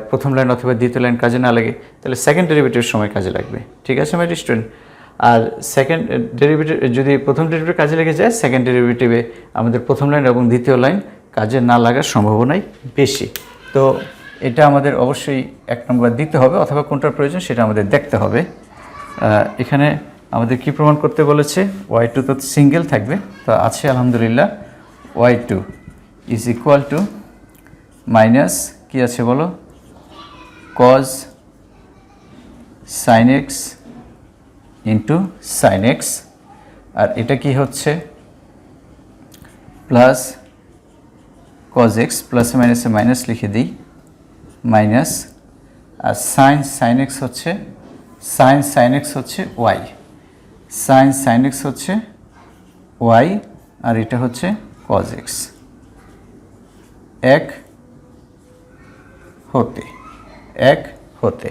প্রথম লাইন অথবা দ্বিতীয় লাইন কাজে না লাগে, তাহলে সেকেন্ড ডেরিভেটিভের সময় কাজে লাগবে। ঠিক আছে মাই ডিয়ার স্টুডেন্ট? আর সেকেন্ড ডেরিভেটিভ যদি প্রথম ডেরিভেটিভ কাজে লেগে যায়, সেকেন্ড ডেরিভেটিভে আমাদের প্রথম লাইন এবং দ্বিতীয় লাইন কাজে না লাগার সম্ভাবনাই বেশি। তো এটা আমাদের অবশ্যই 1 নম্বর দিতে হবে, অথবা কোনটার প্রয়োজন সেটা আমাদের দেখতে হবে। এখানে আমাদের কি প্রমাণ করতে বলেছে? y2 তো সিঙ্গেল থাকবে, তো আছে আলহামদুলিল্লাহ। y2 is equal to minus কি আছে বলো? cos sin x into sin x, আর এটা কি হচ্ছে? প্লাস cos x, প্লাসে মাইনাসে মাইনাস লিখে দিই, মাইনাস আর সাইন এক্স হচ্ছে ওয়াই, সাইন এক্স হচ্ছে ওয়াই, আর এটা হচ্ছে কজ এক্স। এক হতে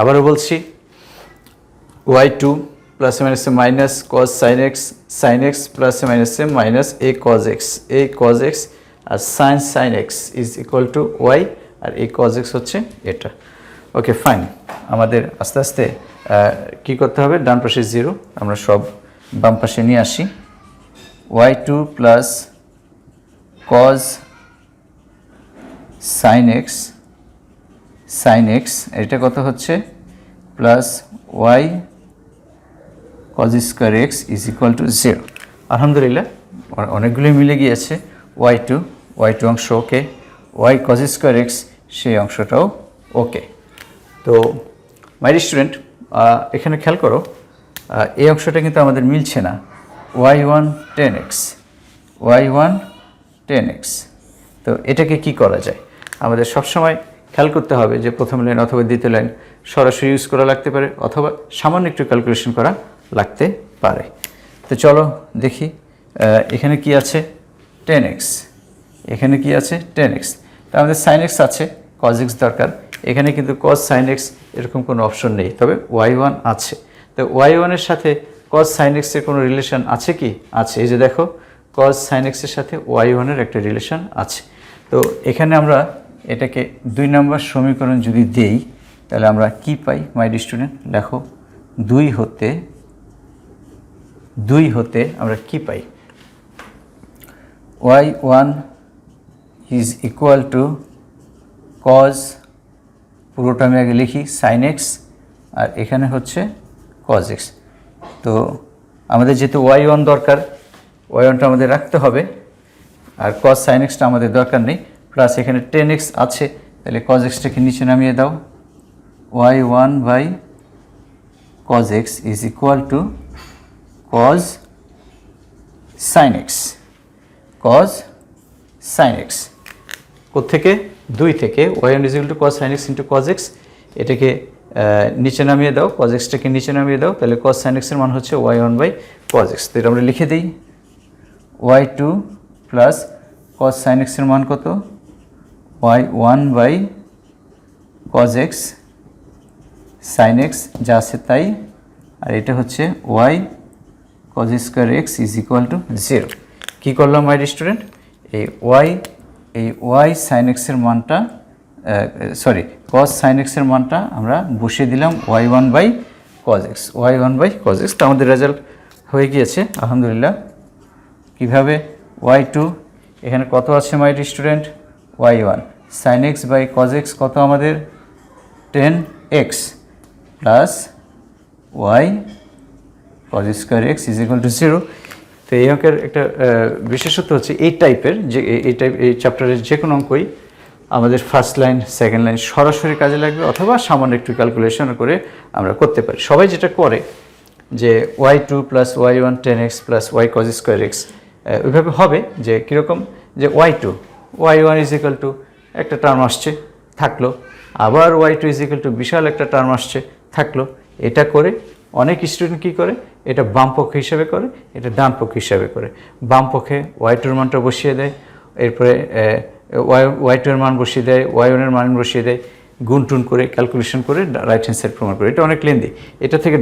আবারও বলছি, ওয়াই টু প্লাস মাইনাসে minus cos sine x plus মাইনাসে মাইনাস এ কজ এক্স আর sine x is equal to y, আর এই কজ এক্স হচ্ছে এটা। ওকে ফাইন, আমাদের আস্তে আস্তে কী করতে হবে, ডান পাশে 0 আমরা সব বাম পাশে নিয়ে আসি। Y two plus cos sine x এটা কত হচ্ছে, plus y cos square x is equal to 0। আলহামদুলিল্লাহ অনেকগুলোই মিলে গিয়েছে। ওয়াই টু অংশ okay, y cos square x সেই অংশটাও ওকে। তো মাই স্টুডেন্ট, এখানে খেয়াল করো, এই অংশটা কিন্তু আমাদের মিলছে না। y1 10x, তো এটাকে কি করা যায়? আমাদের সবসময় খেয়াল করতে হবে যে প্রথম লাইন অথবা দ্বিতীয় লাইন সরাসরি ইউজ করা লাগতে পারে, অথবা সামান্য একটু ক্যালকুলেশন করা লাগতে পারে। তো চলো দেখি, এখানে কি আছে 10x, এখানে কি আছে 10x, তো আমাদের সাইন এক্স আছে, কজ এক্স দরকার। এখানে কিন্তু কজ সাইন এক্স এরকম কোনো অপশন নেই, তবে y1 আছে। তো y1 এর সাথে কজ সাইন এক্সের কোনো রিলেশন আছে কি? আছে, এই যে দেখো কজ সাইন এক্সের সাথে y1 এর একটা রিলেশন আছে। তো এখানে আমরা এটাকে 2 নম্বর সমীকরণ যদি দেই, তাহলে আমরা কি পাই মাই ডিয়ার স্টুডেন্ট? দেখো 2 হতে আমরা কি পাই? y1 is equal to cos, পুরোটা আমি আগে লিখি, সাইন এক্স, আর এখানে হচ্ছে কজ এক্স। তো আমাদের যেহেতু y1 দরকার, y1টা আমাদের রাখতে হবে, আর কজ সাইন এক্সটা আমাদের দরকার নেই। প্লাস এখানে 10x আছে, তাহলে কজ এক্সটাকে নিচে নামিয়ে দাও। y1 by cos x is equal to cos sine x, কোত্থেকে? 2 থেকে। y1 is equal to cos sine x into cos x, এটাকে নিচে নামিয়ে দাও, কজ এক্সটাকে নিচে নামিয়ে দাও, তাহলে কজ সাইন এক্সের মান হচ্ছে y1 বাই কজ এক্স। তো এটা আমরা লিখে দিই, y2 প্লাস কজ সাইন এক্সের মান কত? y1 by cos x sine x যা আছে তাই, আর এটা হচ্ছে y cos square x is equal to 0। কী করলাম মাই ডিয়ার স্টুডেন্ট? এই y সাইন এক্সের মানটা, সরি কজ সাইন এক্সের মানটা আমরা বসিয়ে দিলাম y1 বাই কজ এক্স, তো আমাদের রেজাল্ট হয়ে গিয়েছে আলহামদুলিল্লাহ। কীভাবে? y2 এখানে কত আছে my dear student? y1 sine x by cos x কত আমাদের? 10x plus y cos square x is equal to 0। তো এই অঙ্কের একটা বিশেষত্ব হচ্ছে এই টাইপের, যে এই চ্যাপ্টারের যে কোনো অঙ্কই আমাদের ফার্স্ট লাইন সেকেন্ড লাইন সরাসরি কাজে লাগবে, অথবা সামান্য একটু ক্যালকুলেশন করে আমরা করতে পারি। সবাই যেটা করে যে y2 plus y1 10x plus y cos square x, ওইভাবে হবে যে কীরকম, যে y1 ইজ ইকুয়াল টু একটা টার্ম আসছে থাকলো, আবার y2 ইজ ইকুয়াল টু বিশাল একটা টার্ম আসছে থাকলো। এটা করে অনেক স্টুডেন্ট কী করে, এটা বাম পক্ষ হিসাবে করে, এটা ডান পক্ষ হিসাবে করে। বাম পক্ষে y2 এর মানটা বসিয়ে দেয়, এরপরে y2 এর মান বসিয়ে দেয়, y1 এর মান বসিয়ে দেয়, গুণ টুন করে ক্যালকুলেশন করে রাইট হ্যান্ড সাইড প্রমাণ করে। এটা অনেক লেন্দি, এটা থেকে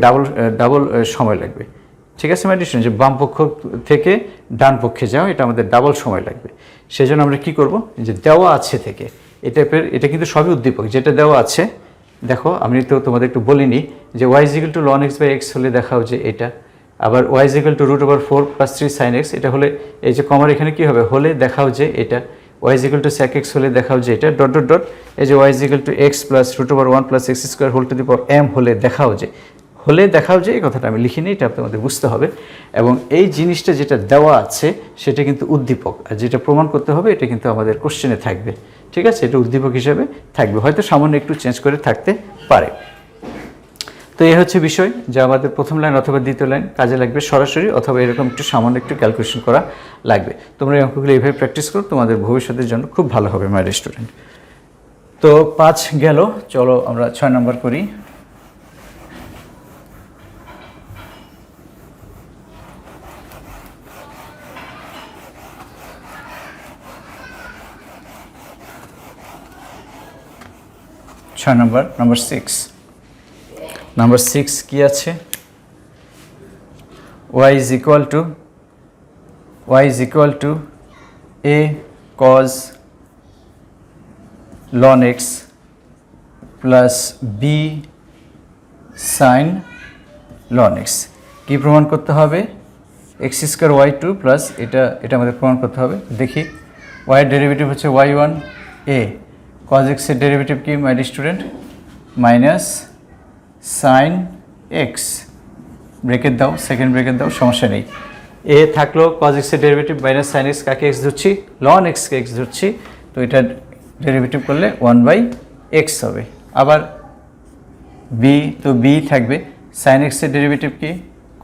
ডাবল সময় লাগবে। ঠিক আছে মাই ডিয়ার স্টুডেন্ট, যে বাম পক্ষ থেকে ডান পক্ষে যাও, এটা আমাদের ডাবল সময় লাগবে। সেজন্য আমরা কি করব, যে দেওয়া আছে থেকে এটা কিন্তু সবই উদ্দীপক, যেটা দেওয়া আছে। দেখো আমি তো তোমাদের একটু বলিনি যে y is equal to ln x by x হলে দেখাও যে এটা, আবার y is equal to √4 plus 3 sin x, এটা হলে এই যে কমার এখানে কি হবে, হলে দেখাও যে এটা। y is equal two sec x হলে দেখাও যে এটা, ডট ডট ডট, এই যে y is equal to x plus √1 plus x square whole to the power m হলে দেখাও যে, এই কথাটা আমি লিখিনি, এটা তোমাদের বুঝতে হবে। এবং এই জিনিসটা যেটা দেওয়া আছে সেটা কিন্তু উদ্দীপক, আর যেটা প্রমাণ করতে হবে এটা কিন্তু আমাদের কোশ্চেনে থাকবে। ঠিক আছে, এটা উদ্দীপক হিসেবে থাকবে, হয়তো সামান্য একটু চেঞ্জ করে থাকতে পারে। তো এই হচ্ছে বিষয়, যে আমাদের প্রথম লাইন অথবা দ্বিতীয় লাইন কাজে লাগবে সরাসরি, অথবা এরকম একটু সামান্য একটু ক্যালকুলেশন করা লাগবে। তোমরা এই অঙ্কগুলো এইভাবে প্র্যাকটিস করো, তোমাদের ভবিষ্যতের জন্য খুব ভালো হবে মাই ডিয়ার স্টুডেন্ট। তো 5 গেল, চলো আমরা 6 নম্বর করি। নাম্বার 6। নাম্বার 6 কি আছে? y is equal to a cos ln x plus b sin ln x। কি প্রমাণ করতে হবে? x স্কয়ার y2 প্লাস এটা আমাদের প্রমাণ করতে হবে। দেখি, y এর ডেরিভেটিভ হচ্ছে y1 a, cos x এর ডেরিভেটিভ কি মাই student? Minus sine x, bracket দাও, সেকেন্ড ব্রেকেট দাও, সমস্যা নেই। এ থাকলো cos x এর ডেরিভেটিভ মাইনাস সাইন এক্স, কাকে এক্স ধরছি? লন এক্সকে এক্স ধরছি, তো এটা ডেরিভেটিভ করলে 1/x হবে। আবার বি, তো বি থাকবে, সাইন এক্স এর ডেরিভেটিভ কি?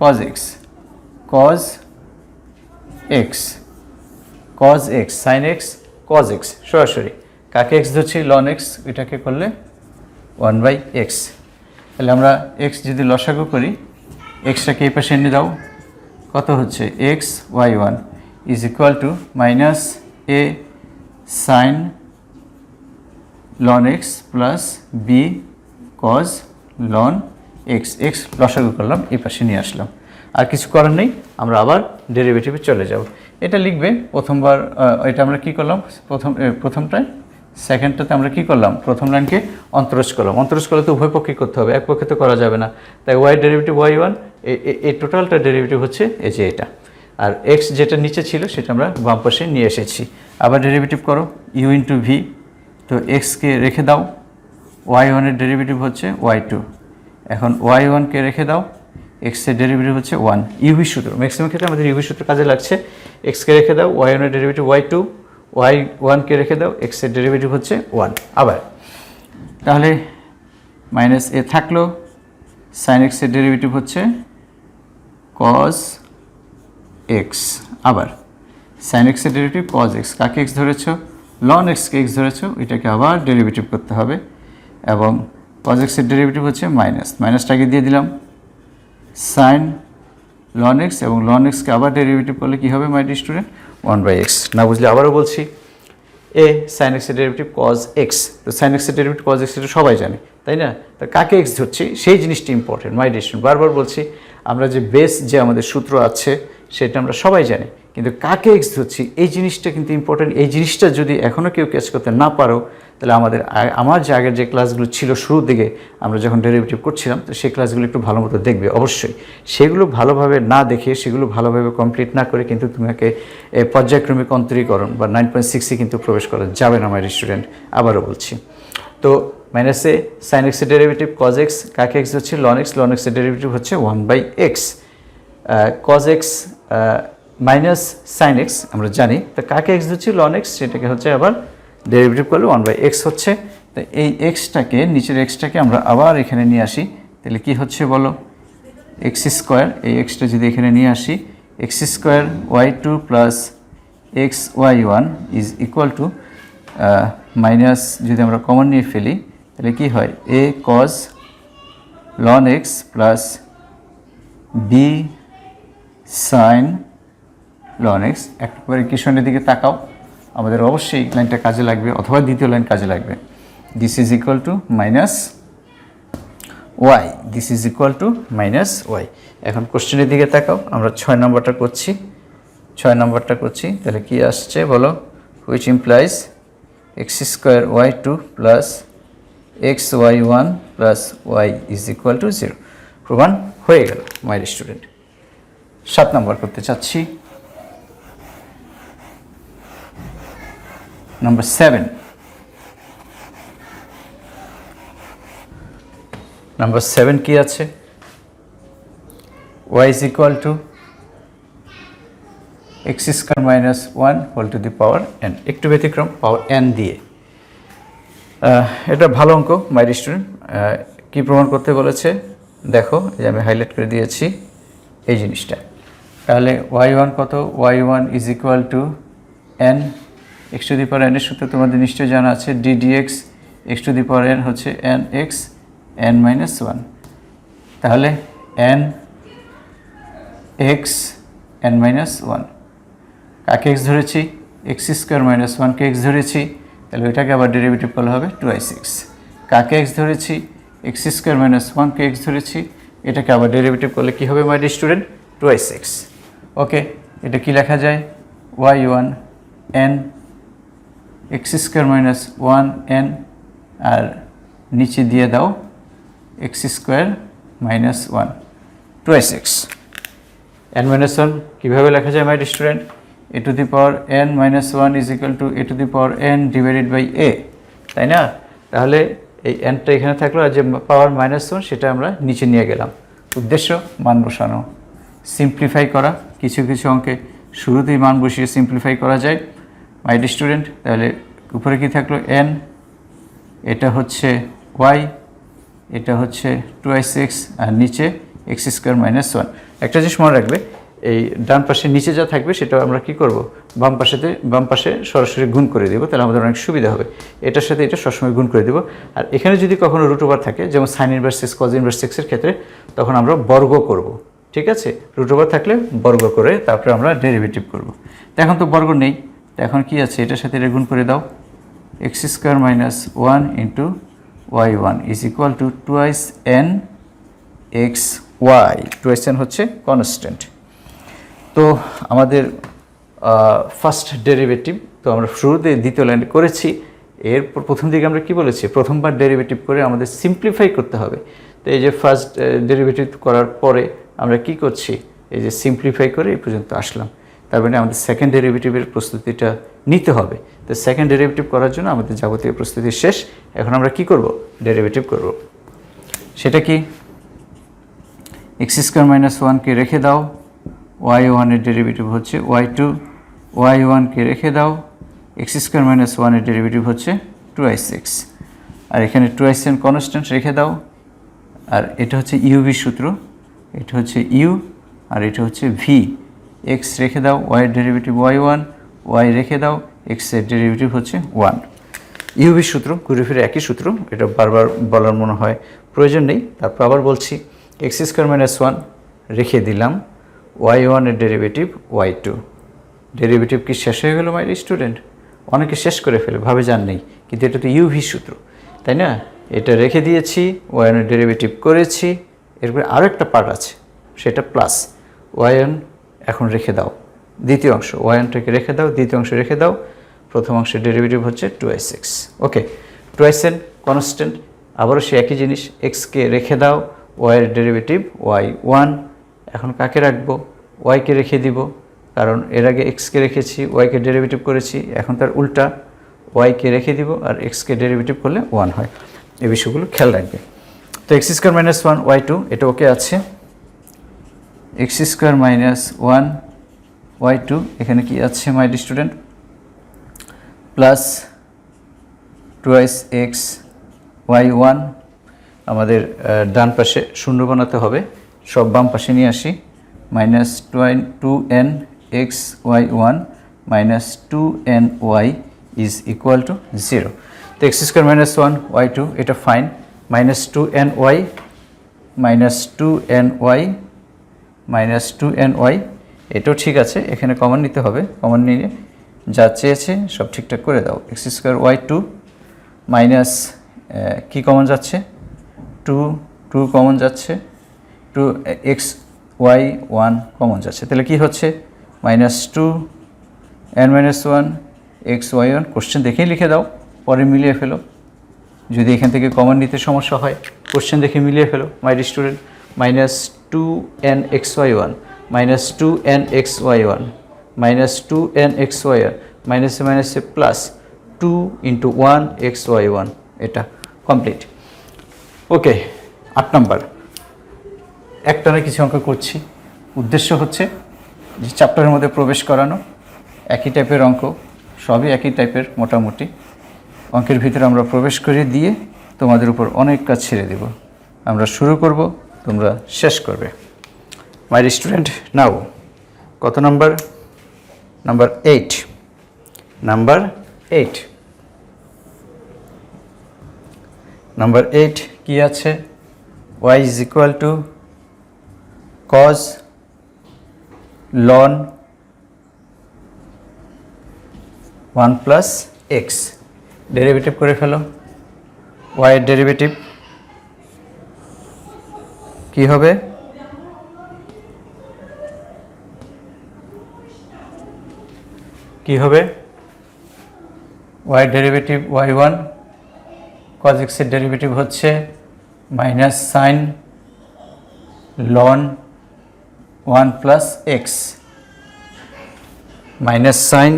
cos x, sine x cos x, সরাসরি কাকে এক্স ধরছি? লন এক্স, এটাকে করলে 1/x। তাহলে আমরা এক্স যদি লসাগু করি, এক্সটাকে এই পাশে এনে দাও, কত হচ্ছে? X y1 is equal to minus a sine loan x plus b cos loan x. X লসাগু করলাম, এই পাশে নিয়ে আসলাম, আর কিছু করার নেই, আমরা আবার ডেরিভেটিভে চলে যাব। এটা লিখবে প্রথমবার, এটা আমরা কি করলাম? প্রথমটায়, সেকেন্ডটাতে আমরা কি করলাম? প্রথম লাইনকে অন্তরজ করলাম। অন্তরজ করলে তো উভয় পক্ষে করতে হবে, এক পক্ষে তো করা যাবে না। তাই ওয়াই ডেরিভেটিভ y1, এই টোটালটা ডেরিভেটিভ হচ্ছে এই যে এটা, আর এক্স যেটা নিচে ছিল সেটা আমরা বাম পাশে নিয়ে এসেছি। আবার ডেরিভেটিভ করো u ইন্টু ভি, তো এক্সকে রেখে দাও, y1 এর ডেরিভেটিভ হচ্ছে y2, এখন y1কে রেখে দাও, এক্সের ডেরিভেটিভ হচ্ছে 1, ইউভি সূত্র, ম্যাক্সিমাম ক্ষেত্রে আমাদের ইউভি সূত্র কাজে লাগছে। এক্সকে রেখে দাও, y1 এর ডেরিভেটিভ y2, y1কে রেখে দাও, এক্সের ডেরিভেটিভ হচ্ছে 1। আবার তাহলে মাইনাস এ থাকলো, সাইন এক্সের ডেরিভেটিভ হচ্ছে cos x, আবার সাইন এক্সের ডেরিভেটিভ cos x, কাকে এক্স ধরেছ? লন এক্সকে এক্স ধরেছ, এটাকে আবার ডেরিভেটিভ করতে হবে, এবং cos x এর ডেরিভেটিভ হচ্ছে মাইনাস, মাইনাসটাকে দিয়ে দিলাম সাইন লন এক্স, এবং লন এক্সকে আবার ডেরিভেটিভ করলে কী হবে মাই স্টুডেন্ট? 1/x। না বুঝলে আবারও বলছি, এ সাইন এক্সের ডেরিভেটিভ cos x, তো সাইন এক্সের ডেরিভেটিভ cos x এটা সবাই জানে, তাই না? তো কাকে এক্স ধরছি সেই জিনিসটি ইম্পর্টেন্ট মাই স্টুডেন্ট। বারবার বলছি, আমরা যে বেস যে আমাদের সূত্র আছে সেটা আমরা সবাই জানি, কিন্তু কাকে এক্স ধরছি এই জিনিসটা কিন্তু ইম্পর্টেন্ট। এই জিনিসটা যদি এখনও কেউ ক্যাচ করতে না পারো, তাহলে আমার যে আগের যে ক্লাসগুলো ছিল শুরুর দিকে আমরা যখন ডেরিভেটিভ করছিলাম, তো সেই ক্লাসগুলো একটু ভালো মতো দেখবে অবশ্যই। সেগুলো ভালোভাবে না দেখে, সেগুলো ভালোভাবে কমপ্লিট না করে কিন্তু তোমাকে পর্যায়ক্রমিক অন্তরীকরণ বা 9.6 কিন্তু প্রবেশ করা যাবে না আমার স্টুডেন্ট, আবারও বলছি। তো মাইনাসে সাইন এক্সের ডেরিভেটিভ cos x, কাকে এক্স হচ্ছে? লন এক্স, লন এক্সের ডেরিভেটিভ হচ্ছে 1/x, cos x minus sine x আমরা জানি, তো কাকে এক্স হচ্ছে? লন এক্স, সেটাকে হচ্ছে আবার ডেরিভেটিভ করলে 1/x হচ্ছে। তো এই এক্সটাকে, নিচের এক্সটাকে আমরা আবার এখানে নিয়ে আসি, তাহলে কি হচ্ছে বলো? এক্স স্কোয়ার, এই এক্সটা যদি এখানে নিয়ে আসি, x square y2 plus x y1 is equal to minus, যদি আমরা কমন নিয়ে ফেলি তাহলে কি হয়? A cos loan x plus b sine loan x. একবার ইকুয়েশনের দিকে তাকাও, আমাদের অবশ্যই লাইনটা কাজে লাগবে, অথবা দ্বিতীয় লাইন কাজে লাগবে। This is equal to minus y, this is equal to minus y. এখন কোশ্চেনের দিকে তাকাও, আমরা 6 নম্বরটা করছি, তাহলে কি আসছে বলো? Which implies x square y2 plus x y1 plus y is equal to 0। প্রমাণ হয়ে গেল মাই স্টুডেন্ট। 7 নম্বর করতে চাচ্ছি, নাম্বার 7। নাম্বার 7 কি আছে? y is equal to x square minus 1 whole to the power n, একটু ব্যতিক্রম, পাওয়ার n দিয়ে। এটা ভালো অঙ্ক মাই স্টুডেন্ট। কি প্রমাণ করতে বলেছে দেখো, এই আমি হাইলাইট করে দিয়েছি এই জিনিসটা। তাহলে y1 কত? y1 is equal to n, x to the power n এর সূত্র তোমাদের নিশ্চয়ই জানা আছে, d dx x to the power n হচ্ছে n x n minus one. তাহলে n x n minus one, কাকে এক্স ধরেছি? এক্স স্কোয়ার মাইনাস ওয়ানকে এক্স ধরেছি, তাহলে ওইটাকে আবার ডেরিভেটিভ করলে হবে 2x6। কাকে এক্স ধরেছি? এক্স স্কোয়ার মাইনাস ওয়ানকে এক্স ধরেছি, এটাকে আবার ডেরিভেটিভ করলে কী হবে মাই ডিয়ার স্টুডেন্ট? 2x6। ওকে, এটা কি লেখা যায়? y1 n x square minus one n, আর নিচে দিয়ে দাও x square minus one 2x6। n minus one কীভাবে লেখা যায় my dear student? a to the power n minus one is equal to a to the power n divided by a, তাই না? তাহলে এই nটা এখানে থাকলো, আর যে পাওয়ার মাইনাস ওয়ান সেটা আমরা নিচে নিয়ে গেলাম। উদ্দেশ্য মান বসানো, সিম্পলিফাই করা। কিছু কিছু অঙ্কে শুরুতেই মান বসিয়ে সিম্পলিফাই করা যায় মাই ডিয়ার স্টুডেন্ট। তাহলে উপরে কি থাকলো? n, এটা হচ্ছে y, এটা হচ্ছে 2x6, আর নিচে এক্স স্কোয়ার মাইনাস ওয়ান। একটা জিনিস মনে রাখবে, এই ডান পাশে নিচে যা থাকবে সেটা আমরা কি করব? বাম পাশে সরাসরি গুণ করে দেবো, তাহলে আমাদের অনেক সুবিধা হবে। এটার সাথে এটা সবসময় গুণ করে দেবো। আর এখানে যদি কখনো রুট ওভার থাকে, যেমন sign inverse x cos inverse এক্সের ক্ষেত্রে, তখন আমরা বর্গ করব। ঠিক আছে, রুট ওভার থাকলে বর্গ করে তারপরে আমরা ডেরিভেটিভ করব। তো এখন তো বর্গ নেই, তো এখন কি আছে? এটার সাথে এটা গুণ করে দাও, x square minus one into y1 is equal to 2n x y. 2n হচ্ছে কনস্ট্যান্ট। তো আমাদের ফার্স্ট ডেরিভেটিভ তো আমরা শুরুতে দ্বিতীয় লাইনে করেছি। এরপর প্রথম দিকে আমরা কি বলেছি? প্রথমবার ডেরিভেটিভ করে আমাদের সিম্পলিফাই করতে হবে। তো এই যে ফার্স্ট ডেরিভেটিভ করার পরে আমরা কি করছি? এই যে সিম্পলিফাই করে এই পর্যন্ত আসলাম। তার মানে আমাদের সেকেন্ড ডেরিভেটিভের প্রস্তুতিটা নিতে হবে। তো সেকেন্ড ডেরিভেটিভ করার জন্য আমাদের যাবতীয় প্রস্তুতি শেষ। এখন আমরা কি করব? ডেরিভেটিভ করব। সেটা কি? এক্স স্কোয়ার মাইনাস ওয়ানকে রেখে দাও, y1 এর ডেরিভেটিভ হচ্ছে y2, y1কে রেখে দাও, এক্স স্কোয়ার মাইনাস ওয়ানের ডেরিভেটিভ হচ্ছে 2x6, আর এখানে 2xn কনস্ট্যান্ট রেখে দাও। আর এটা হচ্ছে ইউভি সূত্র, এটা হচ্ছে ইউ আর এটা হচ্ছে ভি। এক্স রেখে দাও, ওয়াইয়ের ডেরিভেটিভ y1, ওয়াই রেখে দাও, এক্সের ডেরিভেটিভ হচ্ছে 1। ইউভি সূত্র ঘুরে ফিরে একই সূত্র, এটা বারবার বলার মনে হয় প্রয়োজন নেই। তারপর আবার বলছি, এক্স স্কোয়ার মাইনাস ওয়ান রেখে দিলাম, y1 এর ডেরিভেটিভ y2। ডেরিভেটিভ কি শেষ হয়ে গেল মাই স্টুডেন্ট? অনেকে শেষ করে ফেলে, ভাবে জান নেই, কিন্তু এটা তো ইউভি সূত্র, তাই না? এটা রেখে দিয়েছি, y1 এর ডেরিভেটিভ করেছি, এরপরে আরও একটা পার্ট আছে, সেটা প্লাস y1 এখন রেখে দাও। দ্বিতীয় অংশ y1টাকে রেখে দাও, দ্বিতীয় অংশ রেখে দাও। প্রথম অংশের ডেরিভেটিভ হচ্ছে 2x6। ওকে, 2xn কনস্ট্যান্ট। আবারও সে একই জিনিস, এক্সকে রেখে দাও, ওয়াইয়ের ডেরিভেটিভ y1। এখন কাকে রাখবো? ওয়াইকে রেখে দিব, কারণ এর আগে এক্সকে রেখেছি, ওয়াইকে ডেরিভেটিভ করেছি। এখন তার উল্টা, ওয়াইকে রেখে দিব আর এক্সকে ডেরিভেটিভ করলে 1 হয়। এই বিষয়গুলো খেয়াল রাখবে। তো x square minus one y2 এটা ওকে আছে। X square minus one y2 এখানে কি আছে my student? Plus 2x y1। আমাদের ডান পাশে শূন্য বানাতে হবে, সব বাম পাশে নিয়ে আসি। Minus 2n x y1 minus 2ny is equal to 0। তো x square minus one y2 এটা fine. Minus 2ny minus 2ny minus 2ny এটাও ঠিক আছে, এখানে কমন নিতে হবে। কমন নিয়ে যা চেয়েছে সব ঠিকঠাক করে দাও। এক্স স্কোয়ার y2 মাইনাস কি কমন যাচ্ছে? 2 কমন যাচ্ছে, 2x y1 কমন যাচ্ছে। তাহলে কি হচ্ছে? Minus 2n minus 1 x y1। Question দেখেই লিখে দাও, পরে মিলিয়ে ফেলো। যদি এখান থেকে কমন নিতে সমস্যা হয়, কোশ্চেন দেখে মিলিয়ে ফেলো my student. Minus 2n x y1 minus 2n x y1 minus 2n x y1 মাইনাসে মাইনাসে প্লাস 2 ইন্টু 1 এক্স y1, এটা কমপ্লিট। ওকে, 8 নাম্বার। একটানা কিছু অঙ্ক করছি, উদ্দেশ্য হচ্ছে যে চ্যাপ্টারের মধ্যে প্রবেশ করানো। একই টাইপের অঙ্ক, সবই একই টাইপের মোটামুটি। অঙ্কের ভিতরে আমরা প্রবেশ করে দিয়ে তোমাদের উপর অনেক কাজ ছেড়ে দেব। আমরা শুরু করব, তোমরা শেষ করবে মাই স্টুডেন্ট। নাও কত নাম্বার? নাম্বার 8। নাম্বার 8 নাম্বার 8 কি আছে, y is equal two cos ln 1 plus x. Derivative করে ফেলো, y এর ডেরিভেটিভ কি হবে, কি হবে y derivative y1 cos x এর ডেরিভেটিভ হচ্ছে minus sine ln 1 plus x, minus sine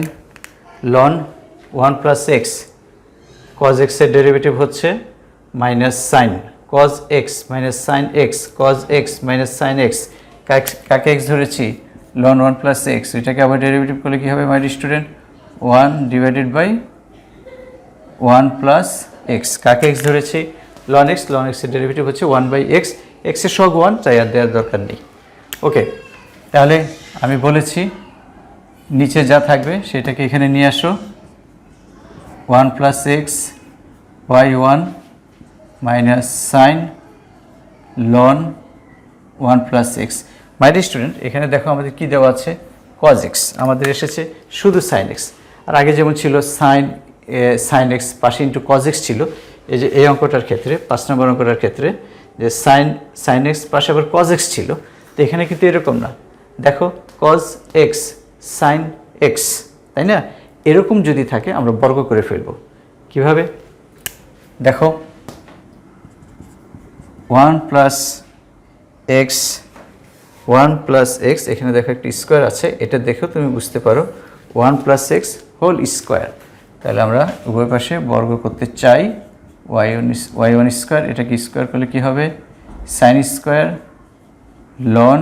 ln 1 plus x. cos x এর ডেরিভেটিভ হচ্ছে minus sine cos x minus sine x, cos x minus sine x. কাকে x ধরেছি, ln 1 plus x. এটাকে আবার derivative করলে কী হবে my student, 1 divided by 1 plus x. কাকে x ধরেছি, ln x, ln x এর ডেরিভেটিভ হচ্ছে 1 বাই এক্স। এক্সের সহগ 1, তাই আর দেওয়ার দরকার নেই। ওকে, তাহলে আমি বলেছি নিচে যা থাকবে সেটাকে এখানে নিয়ে আসো, 1 plus x y1 minus sine ln 1 plus x. My student, এখানে দেখো আমাদের কি দেওয়া আছে, cos x, আমাদের এসেছে শুধু sin x। আর আগে যেমন ছিল sin x পাশে ইন্টু cos x ছিল, এই যে এই অঙ্কটার ক্ষেত্রে 5 নম্বর অঙ্কটার ক্ষেত্রে যে sin x পাশে আবার cos x ছিল, তো এখানে কিন্তু এরকম না। দেখো cos x sin x, তাই না? এরকম যদি থাকে আমরা বর্গ করে ফেলব। কিভাবে দেখো, 1 প্লাস এক্স, 1 প্লাস এক্স, এখানে দেখো একটি স্কোয়ার আছে, এটা দেখো তুমি বুঝতে পারো 1 প্লাস এক্স হোল স্কোয়ার। তাহলে আমরা উভয় পাশে বর্গ করতে চাই, y1 স্কোয়ার, এটাকে স্কোয়ার করলে কি হবে, sine square ln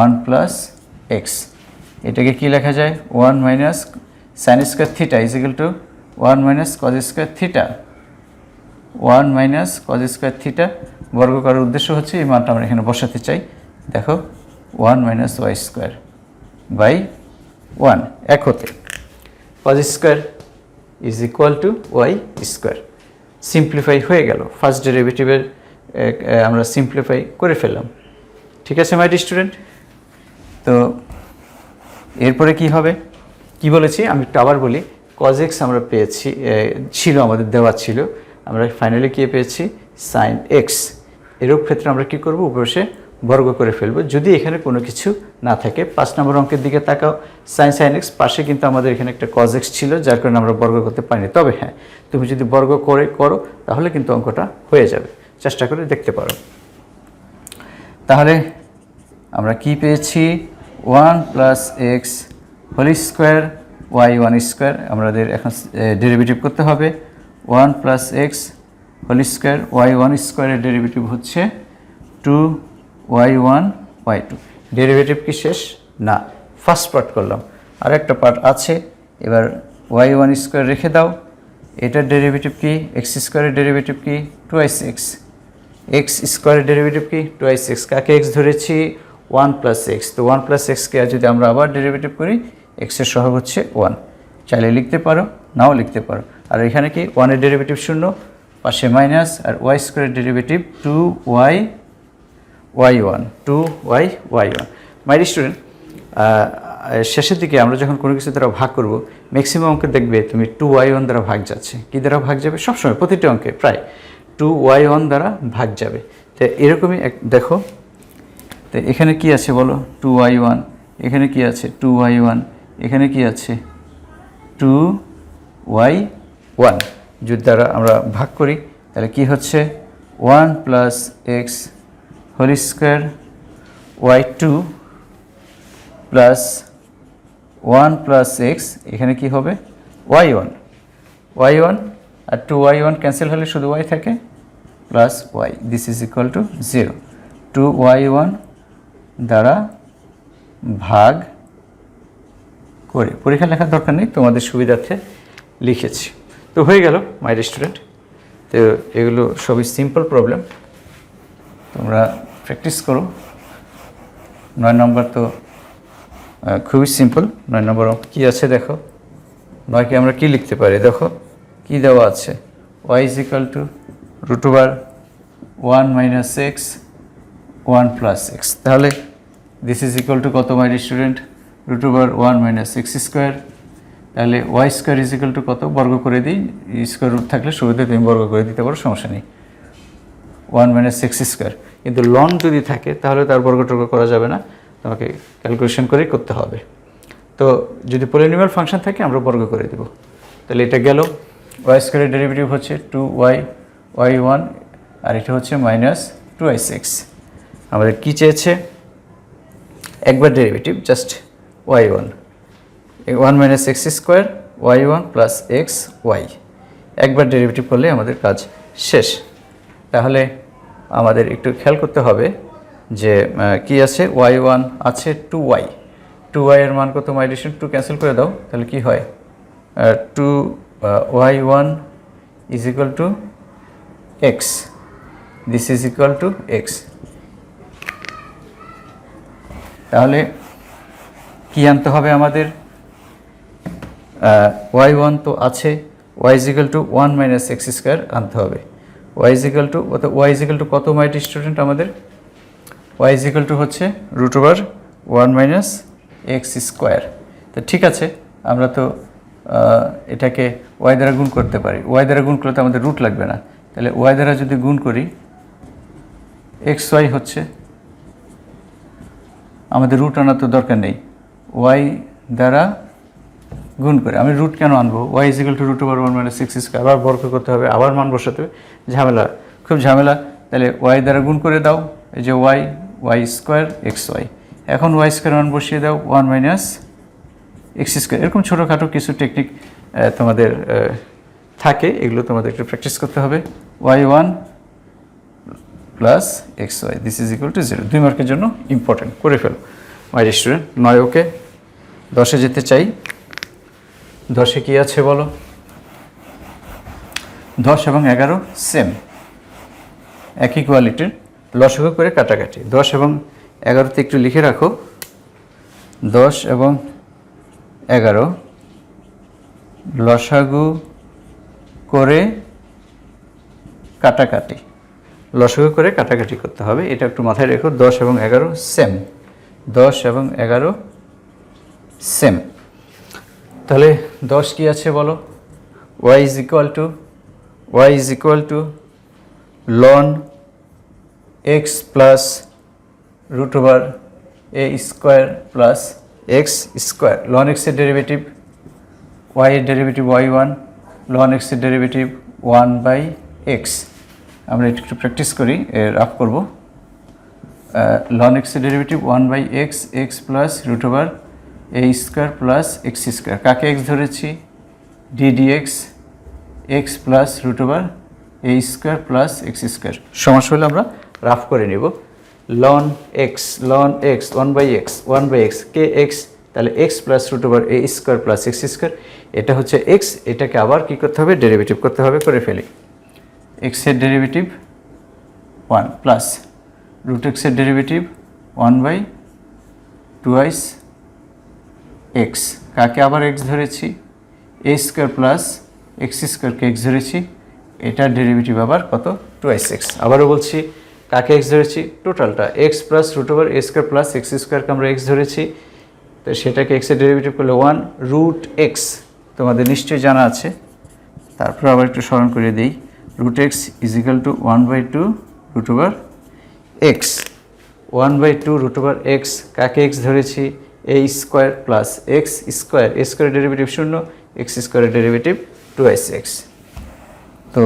1 plus x. এটাকে কি লেখা যায়, 1 minus sine square theta is equal to 1 minus cos square theta, 1 minus cos square theta. বর্গ করার উদ্দেশ্য হচ্ছে এই মানটা আমরা এখানে বসাতে চাই। দেখো 1 মাইনাস ওয়াই স্কোয়ার বাই 1 এক হতে cos square is equal to y square. Simplify হয়ে গেল, ফার্স্ট ডেরিভেটিভের আমরা সিম্পলিফাই করে ফেললাম। ঠিক আছে মাই স্টুডেন্ট, তো এরপরে কি হবে, কি বলেছি আমি একটু আবার বলি, cos x আমরা পেয়েছি, ছিল আমাদের দেওয়া ছিল, আমরা ফাইনালি কি পেয়েছি, sin x। এরূপ ক্ষেত্রে আমরা কি করব, উপরে বর্গ করে ফেলব যদি এখানে কোনো কিছু না থাকে। 5 নম্বর অঙ্কের দিকে তাকাও, sin x পাশে কিন্তু আমাদের এখানে একটা cos x ছিল, যার কারণে আমরা বর্গ করতে পারিনি। তবে হ্যাঁ, তুমি যদি বর্গ করো তাহলে কিন্তু অঙ্কটা হয়ে যাবে, চেষ্টা করে দেখতে পারো। তাহলে আমরা কি পেয়েছি, 1 plus x whole square y1 square, আমাদের এখন ডেরিভেটিভ করতে হবে। 1 plus x whole square y1 স্কোয়ারের ডেরিভেটিভ হচ্ছে 2y1 y2। ডেরিভেটিভ কি শেষ? না, ফার্স্ট পার্ট করলাম, আর একটা পার্ট আছে। এবার y1 স্কোয়ার রেখে দাও, এটার ডেরিভেটিভ কি, এক্স স্কোয়ারের ডেরিভেটিভ কি, 2x, এক্স স্কোয়ারের ডেরিভেটিভ কি, 2x। কাকে x ধরেছি, 1 প্লাস এক্স। তো 1 প্লাস এক্সকে যদি আমরা আবার ডেরিভেটিভ করি, এক্সের সহগ হচ্ছে 1। চাইলে লিখতে পারো, নাও লিখতে পারো। আর এখানে কি, 1 এর ডেরিভেটিভ 0, পাশে মাইনাস, আর ওয়াই স্কোয়ারের derivative 2y y1, 2y y1। My student, শেষের দিকে আমরা যখন কোনো কিছু দ্বারা ভাগ করব, ম্যাক্সিমাম অঙ্কে দেখবে তুমি 2y1 দ্বারা ভাগ যাচ্ছে। কী দ্বারা ভাগ যাবে? সবসময় প্রতিটি অঙ্কে প্রায় 2y1 দ্বারা ভাগ যাবে। তো এরকমই দেখো, তো এখানে কি আছে বলো, 2y1, এখানে কি আছে 2y1, এখানে কি আছে 2y1। যদি দ্বারা আমরা ভাগ করি তাহলে কি হচ্ছে, 1 plus x whole square y2 plus 1 plus x, এখানে কি হবে y1, আর 2y1 ক্যান্সেল হলে শুধু y থাকে, plus y, this is equal to 0। 2y1 দ্বারা ভাগ করে, পরীক্ষা লেখার দরকার নেই, তোমাদের সুবিধার্থে লিখেছি। তো হয়ে গেল মাই স্টুডেন্ট। তো এগুলো সবই সিম্পল প্রবলেম, তোমরা প্র্যাকটিস করো। 9 নম্বর তো খুবই সিম্পল। 9 নম্বর কী আছে দেখো, 9কে আমরা কি লিখতে পারি, দেখো কি দেওয়া আছে, y is equal to root over 1 minus x 1 plus x. তাহলে দিস ইজ ইকুয়াল টু কত my student? Root over 1 minus x square. তাহলে y square is equal to কত? বর্গ করে দিই, স্কোয়ার রুট থাকলে শুরুতে তুমি বর্গ করে দিতে পারো, সমস্যা নেই। 1 মাইনাস এক্স স্কোয়ার। কিন্তু লন যদি থাকে তাহলে তার বর্গটর্গ করা যাবে না, তোমাকে ক্যালকুলেশন করেই করতে হবে। তো যদি পলিনোমিয়াল ফাংশন থাকে আমরা বর্গ করে দেব। তাহলে এটা গেল। ওয়াই স্কোয়ারের ডেরিভেটিভ হচ্ছে 2y y1, আর এটা হচ্ছে মাইনাস 2y6। আমাদের কী চেয়েছে? একবার derivative, just y1, 1 minus x square y1 plus x y. একবার ডেরিভেটিভ করলে আমাদের কাজ শেষ। তাহলে আমাদের একটু খেয়াল করতে হবে যে কি আছে, y1 আছে 2y, 2y এর মান কত মাই ডিস্টেন্স? 2 ক্যান্সেল করে দাও, তাহলে কি হয়? 2y1 is equal to x, this is equal to x. তাহলে কি আনতে হবে আমাদের? y1 তো আছে, y is equal to 1 minus x square আনতে হবে। y ইজ ইকুয়াল টু কত মাই স্টুডেন্ট? আমাদের y ইজ ইকুয়াল টু হচ্ছে root over 1 minus x square. তো ঠিক আছে, আমরা তো এটাকে y দ্বারা গুণ করতে পারি। y দ্বারা গুণ করলে তো আমাদের রুট লাগবে না। তাহলে y দ্বারা যদি গুণ করি, এক্স ওয়াই হচ্ছে, আমাদের রুট আনার তো দরকার নেই। y দ্বারা গুণ করে আমি রুট কেন আনবো? y is equal to root over 1 minus x square, আবার বর্গ করতে হবে, আবার মান বসাতে হবে, ঝামেলা, খুব ঝামেলা। তাহলে y দ্বারা গুণ করে দাও, এই যে y স্কোয়ার এক্স ওয়াই। এখন y স্কোয়ার মান বসিয়ে দাও 1 মাইনাস এক্স স্কোয়ার। এরকম ছোটোখাটো কিছু টেকনিক তোমাদের থাকে, এগুলো তোমাদের একটু প্র্যাকটিস করতে হবে। y1 plus x y, this is equal to 0। 2 মার্কের জন্য ইম্পর্টেন্ট, করে ফেলো মাই স্টুডেন্ট। 9 ওকে। 10-এ যেতে চাই। 10-এ কী আছে বলো? 10 এবং 11 সেম, একই কোয়ালিটির, লসাগু করে কাটাকাটি। 10 এবং 11তে একটু লিখে রাখো, 10 এবং 11 লসাগু করে কাটাকাটি, লসাগু করে কাটাকাটি করতে হবে, এটা একটু মাথায় রেখো। 10 এবং 11 সেম, 10 এবং 11 সেম। তাহলে 10 কি আছে বলো? y is equal to ln x plus root over a square plus x square. Ln এক্সের ডেরিভেটিভ, y এর ডেরিভেটিভ y1, লন এক্সের ডেরিভেটিভ 1 বাই এক্স। আমরা একটু প্র্যাকটিস করি, রাফ করব। লন এক্সের derivative 1 by x, x plus root over a square plus x square. কাকে x ধরেছি? D d x, x plus root over a square plus x square. সমস্যা হলে আমরা রাফ করে নেব। লন এক্স 1 বাই এক্স, কে এক্স, তাহলে x plus root over a square plus x square, এটা হচ্ছে এক্স। এটাকে আবার কী করতে হবে? ডেরিভেটিভ করতে হবে, করে ফেলি। এক্সের ডেরিভেটিভ 1 প্লাস রুট এক্সের ডেরিভেটিভ 1 বাই 2x এক্স। কাকে আবার এক্স ধরেছি? এ স্কোয়ার প্লাস এক্স স্কোয়ারকে এক্স ধরেছি, এটার ডেরিভেটিভ আবার কত? 2x। আবারও বলছি, কাকে এক্স ধরেছি? টোটালটা, x plus root over a square plus x স্কোয়ারকে আমরা এক্স ধরেছি, তো সেটাকে এক্সের ডেরিভেটিভ করলে 1 রুট এক্স, তোমাদের নিশ্চয়ই জানা আছে। তারপর আবার একটু স্মরণ করে দিই, root x is equal to 1/2 root over x, 1/2 root over x. কাকে এক্স ধরেছি? A square plus x square, a স্কোয়ারের ডেরিভেটিভ 0, এক্স স্কোয়ারের ডেরিভেটিভ 2x। তো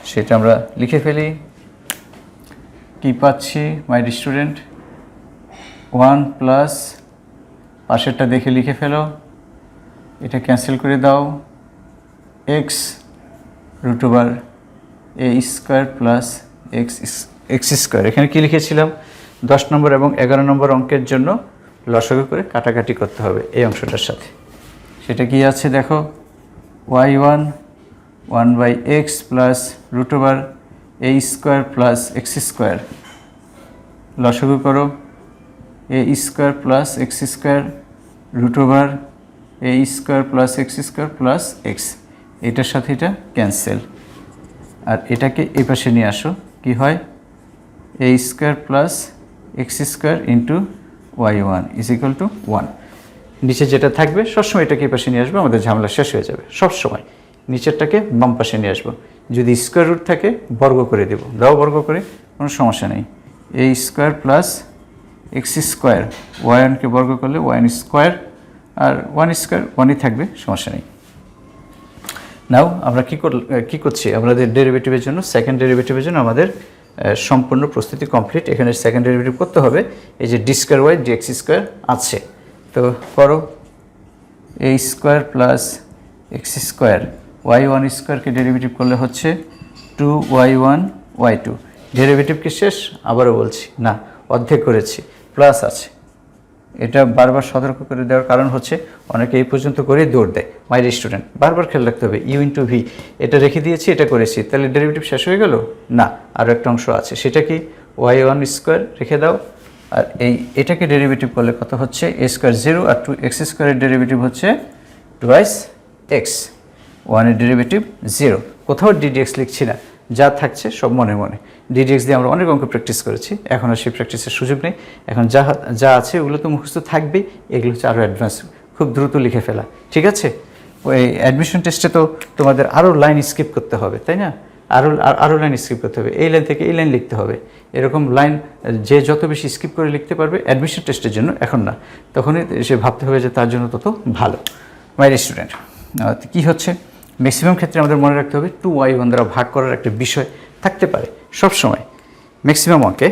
সেটা আমরা লিখে ফেলি। কি পাচ্ছি মাই স্টুডেন্ট? 1 প্লাস, পাশেরটা দেখে লিখে ফেলো, এটা ক্যান্সেল করে দাও, x root over a square plus x square. এখানে কি লিখেছিলাম? 10 নম্বর এবং 11 নম্বর অঙ্কের জন্য লসাগু করে কাটাকাটি করতে হবে এই অংশটার সাথে। সেটা কি আছে দেখো, y1 1 by x plus root over a square plus x square, লসাগু করো, a square plus x square root over a square plus x square plus x, এটার সাথে এটা ক্যান্সেল, আর এটাকে এই পাশে নিয়ে আসো, কি হয় a square plus x square into y1 is equal to 1। নিচে যেটা থাকবে সবসময় এটাকে এই পাশে নিয়ে আসবো, আমাদের ঝামেলা শেষ হয়ে যাবে। সবসময় নিচেরটাকে বাম পাশে নিয়ে আসবো। যদি স্কোয়ার রুট থাকে বর্গ করে দেব, দাও বর্গ করে, কোনো সমস্যা নেই। এ স্কোয়ার প্লাস এক্স স্কোয়ার, y1কে বর্গ করলে y1 স্কোয়ার, আর 1 স্কোয়ার 1ই থাকবে, সমস্যা নেই। নাও আমরা কী করছি, আমাদের ডেরিভেটিভের জন্য, সেকেন্ড ডেরিভেটিভের জন্য আমাদের সম্পূর্ণ প্রস্তুতি কমপ্লিট। এখানে সেকেন্ড ডেরিভেটিভ করতে হবে। এই যে d square y dx square আছে, তো করো। A square plus x square, y1 স্কোয়ারকে ডেরিভেটিভ করলে হচ্ছে 2y1 y2। ডেরিভেটিভ কি শেষ? আবারও বলছি না, অর্ধেক করেছি, প্লাস আছে। এটা বারবার সতর্ক করে দেওয়ার কারণ হচ্ছে অনেকে এই পর্যন্ত করে দৌড় দেয়। মাই স্টুডেন্ট, বারবার খেয়াল রাখতে হবে ইউ ইন্টু ভি, এটা রেখে দিয়েছি, এটা করেছি, তাহলে ডেরিভেটিভ শেষ হয়ে গেল না, আরও একটা অংশ আছে, সেটা কি y1 স্কোয়ার রেখে দাও। আর এটাকে ডেরিভেটিভ করলে কত হচ্ছে এ স্কোয়ার 0, আর 2x স্কোয়ারের ডেরিভেটিভ হচ্ছে 2x, 1-এর ডেরিভেটিভ 0। কোথাও ddx লিখছি না, যা থাকছে সব মনে মনে। ddx দিয়ে আমরা অনেক অঙ্ক প্র্যাকটিস করেছি, এখন আর সেই প্র্যাকটিসের সুযোগ নেই। এখন যা আছে ওগুলো তো মুখস্থ থাকবেই, এগুলো হচ্ছে আরও অ্যাডভান্স, খুব দ্রুত লিখে ফেলা, ঠিক আছে? ওই অ্যাডমিশন টেস্টে তো তোমাদের আরও লাইন স্কিপ করতে হবে, তাই না? আরও লাইন স্কিপ করতে হবে, এই লাইন থেকে এই লাইন লিখতে হবে। এরকম লাইন যে যত বেশি স্কিপ করে লিখতে পারবে অ্যাডমিশন টেস্টের জন্য, এখন না, তখনই সে ভাবতে হবে যে তার জন্য তত ভালো। মাই স্টুডেন্ট, কী হচ্ছে ম্যাক্সিমাম ক্ষেত্রে আমাদের মনে রাখতে হবে 2y1 দ্বারা ভাগ করার একটা বিষয় থাকতে পারে সবসময় ম্যাক্সিমাম অঙ্কে।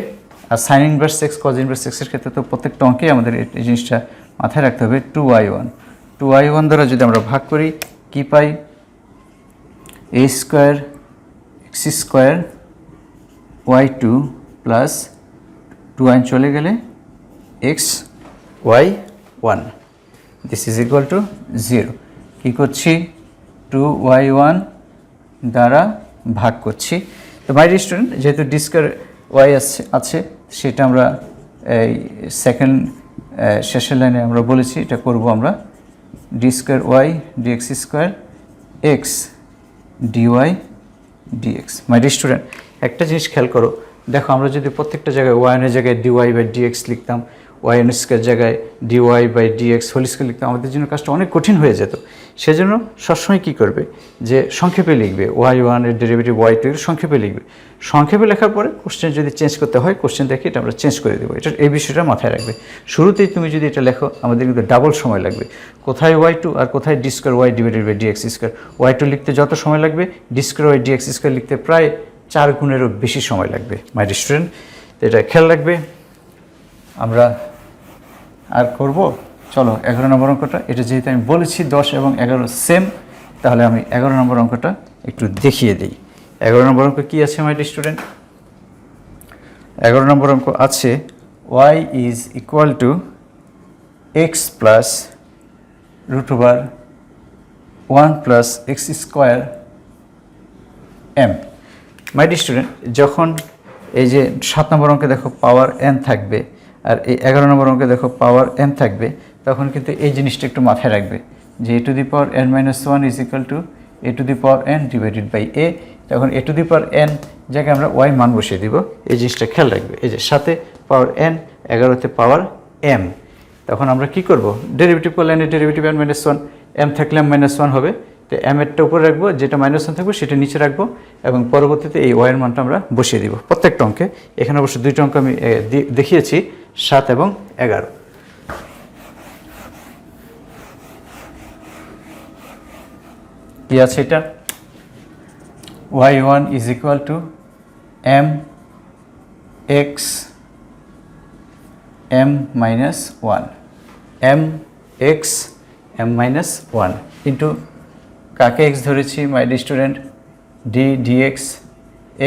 আর sine inverse x, cos inverse এক্সের ক্ষেত্রে তো প্রত্যেকটা অঙ্কে আমাদের এই জিনিসটা মাথায় রাখতে হবে। 2y1 দ্বারা যদি আমরা ভাগ করি কি পাই? A square x square y2 plus 2y চলে গেলে x y1, this is equal to 0। কী করছি? 2y1 দ্বারা ভাগ করছি। তো মাই ডিয়ার স্টুডেন্ট, যেহেতু ডি স্কোয়ার ওয়াই আছে সেটা আমরা এই সেকেন্ড শেষের লাইনে আমরা বলেছি এটা করব আমরা। D square y dx square x dy dx. My dear student, একটা জিনিস খেয়াল করো, দেখো আমরা যদি প্রত্যেকটা জায়গায় ওয়াইনের জায়গায় ডিওয়াই বাই ডিএক্স লিখতাম, ওয়াইন স্কোয়ার জায়গায় dy by dx whole square লিখতাম, আমাদের জন্য কাজটা অনেক কঠিন হয়ে যেত। সেজন্য সবসময় কী করবে, যে সংক্ষেপে লিখবে, y1-এর ডেরিভেটিভ y2 এর সংক্ষেপে লিখবে। সংক্ষেপে লেখার পরে কোশ্চেন যদি চেঞ্জ করতে হয়, কোশ্চেন দেখে এটা আমরা চেঞ্জ করে দেবো। এটা এই বিষয়টা মাথায় রাখবে। শুরুতেই তুমি যদি এটা লেখো, আমাদের কিন্তু ডাবল সময় লাগবে। কোথায় y2 আর কোথায় d square y divided by dx square. y2 লিখতে যত সময় লাগবে, d square y dx square লিখতে প্রায় 4 গুণেরও বেশি সময় লাগবে। মাই ডিয়ার স্টুডেন্ট, এটা খেয়াল রাখবে। আমরা আর করব, চলো 11 নম্বর অঙ্কটা। এটা যেহেতু আমি বলেছি 10 এবং 11 সেম, তাহলে আমি 11 নম্বর অঙ্কটা একটু দেখিয়ে দিই। 11 নম্বর অঙ্ক কী আছে মাই ডিয়ার স্টুডেন্ট? 11 নম্বর অঙ্ক আছে y is equal to x plus root over 1 plus x square m. My dear student, যখন এই যে 7 নম্বর অঙ্কে দেখো পাওয়ার n থাকবে, আর এই 11 নম্বর অঙ্কে দেখো পাওয়ার n থাকবে, তখন কিন্তু এই জিনিসটা একটু মাথায় রাখবে যে a to the power n-1 is equal to a to the power n divided by a। তখন a to the power n জায়গায় আমরা y মান বসিয়ে দিব, এই জিনিসটা খেয়াল রাখবে। এই যে 7-এ পাওয়ার n, 11-তে পাওয়ার m, তখন আমরা কি করব? ডেরিভেটিভ করলে n এর ডেরিভেটিভ n-1, m থাকলে m-1 হবে, তো m-এরটা উপরে রাখবো, যেটা -1 থাকবে সেটা নিচে রাখবো, এবং পরবর্তীতে এই y এর মানটা আমরা বসিয়ে দিব প্রত্যেকটা অঙ্কে। এখানে অবশ্য 2টা অঙ্ক আমি দেখিয়েছি, 7 এবং 11। কি আছে এটা? y1 is equal to m x m-1, m x m-1 into কাকে x ধরেছি my dear student? d dx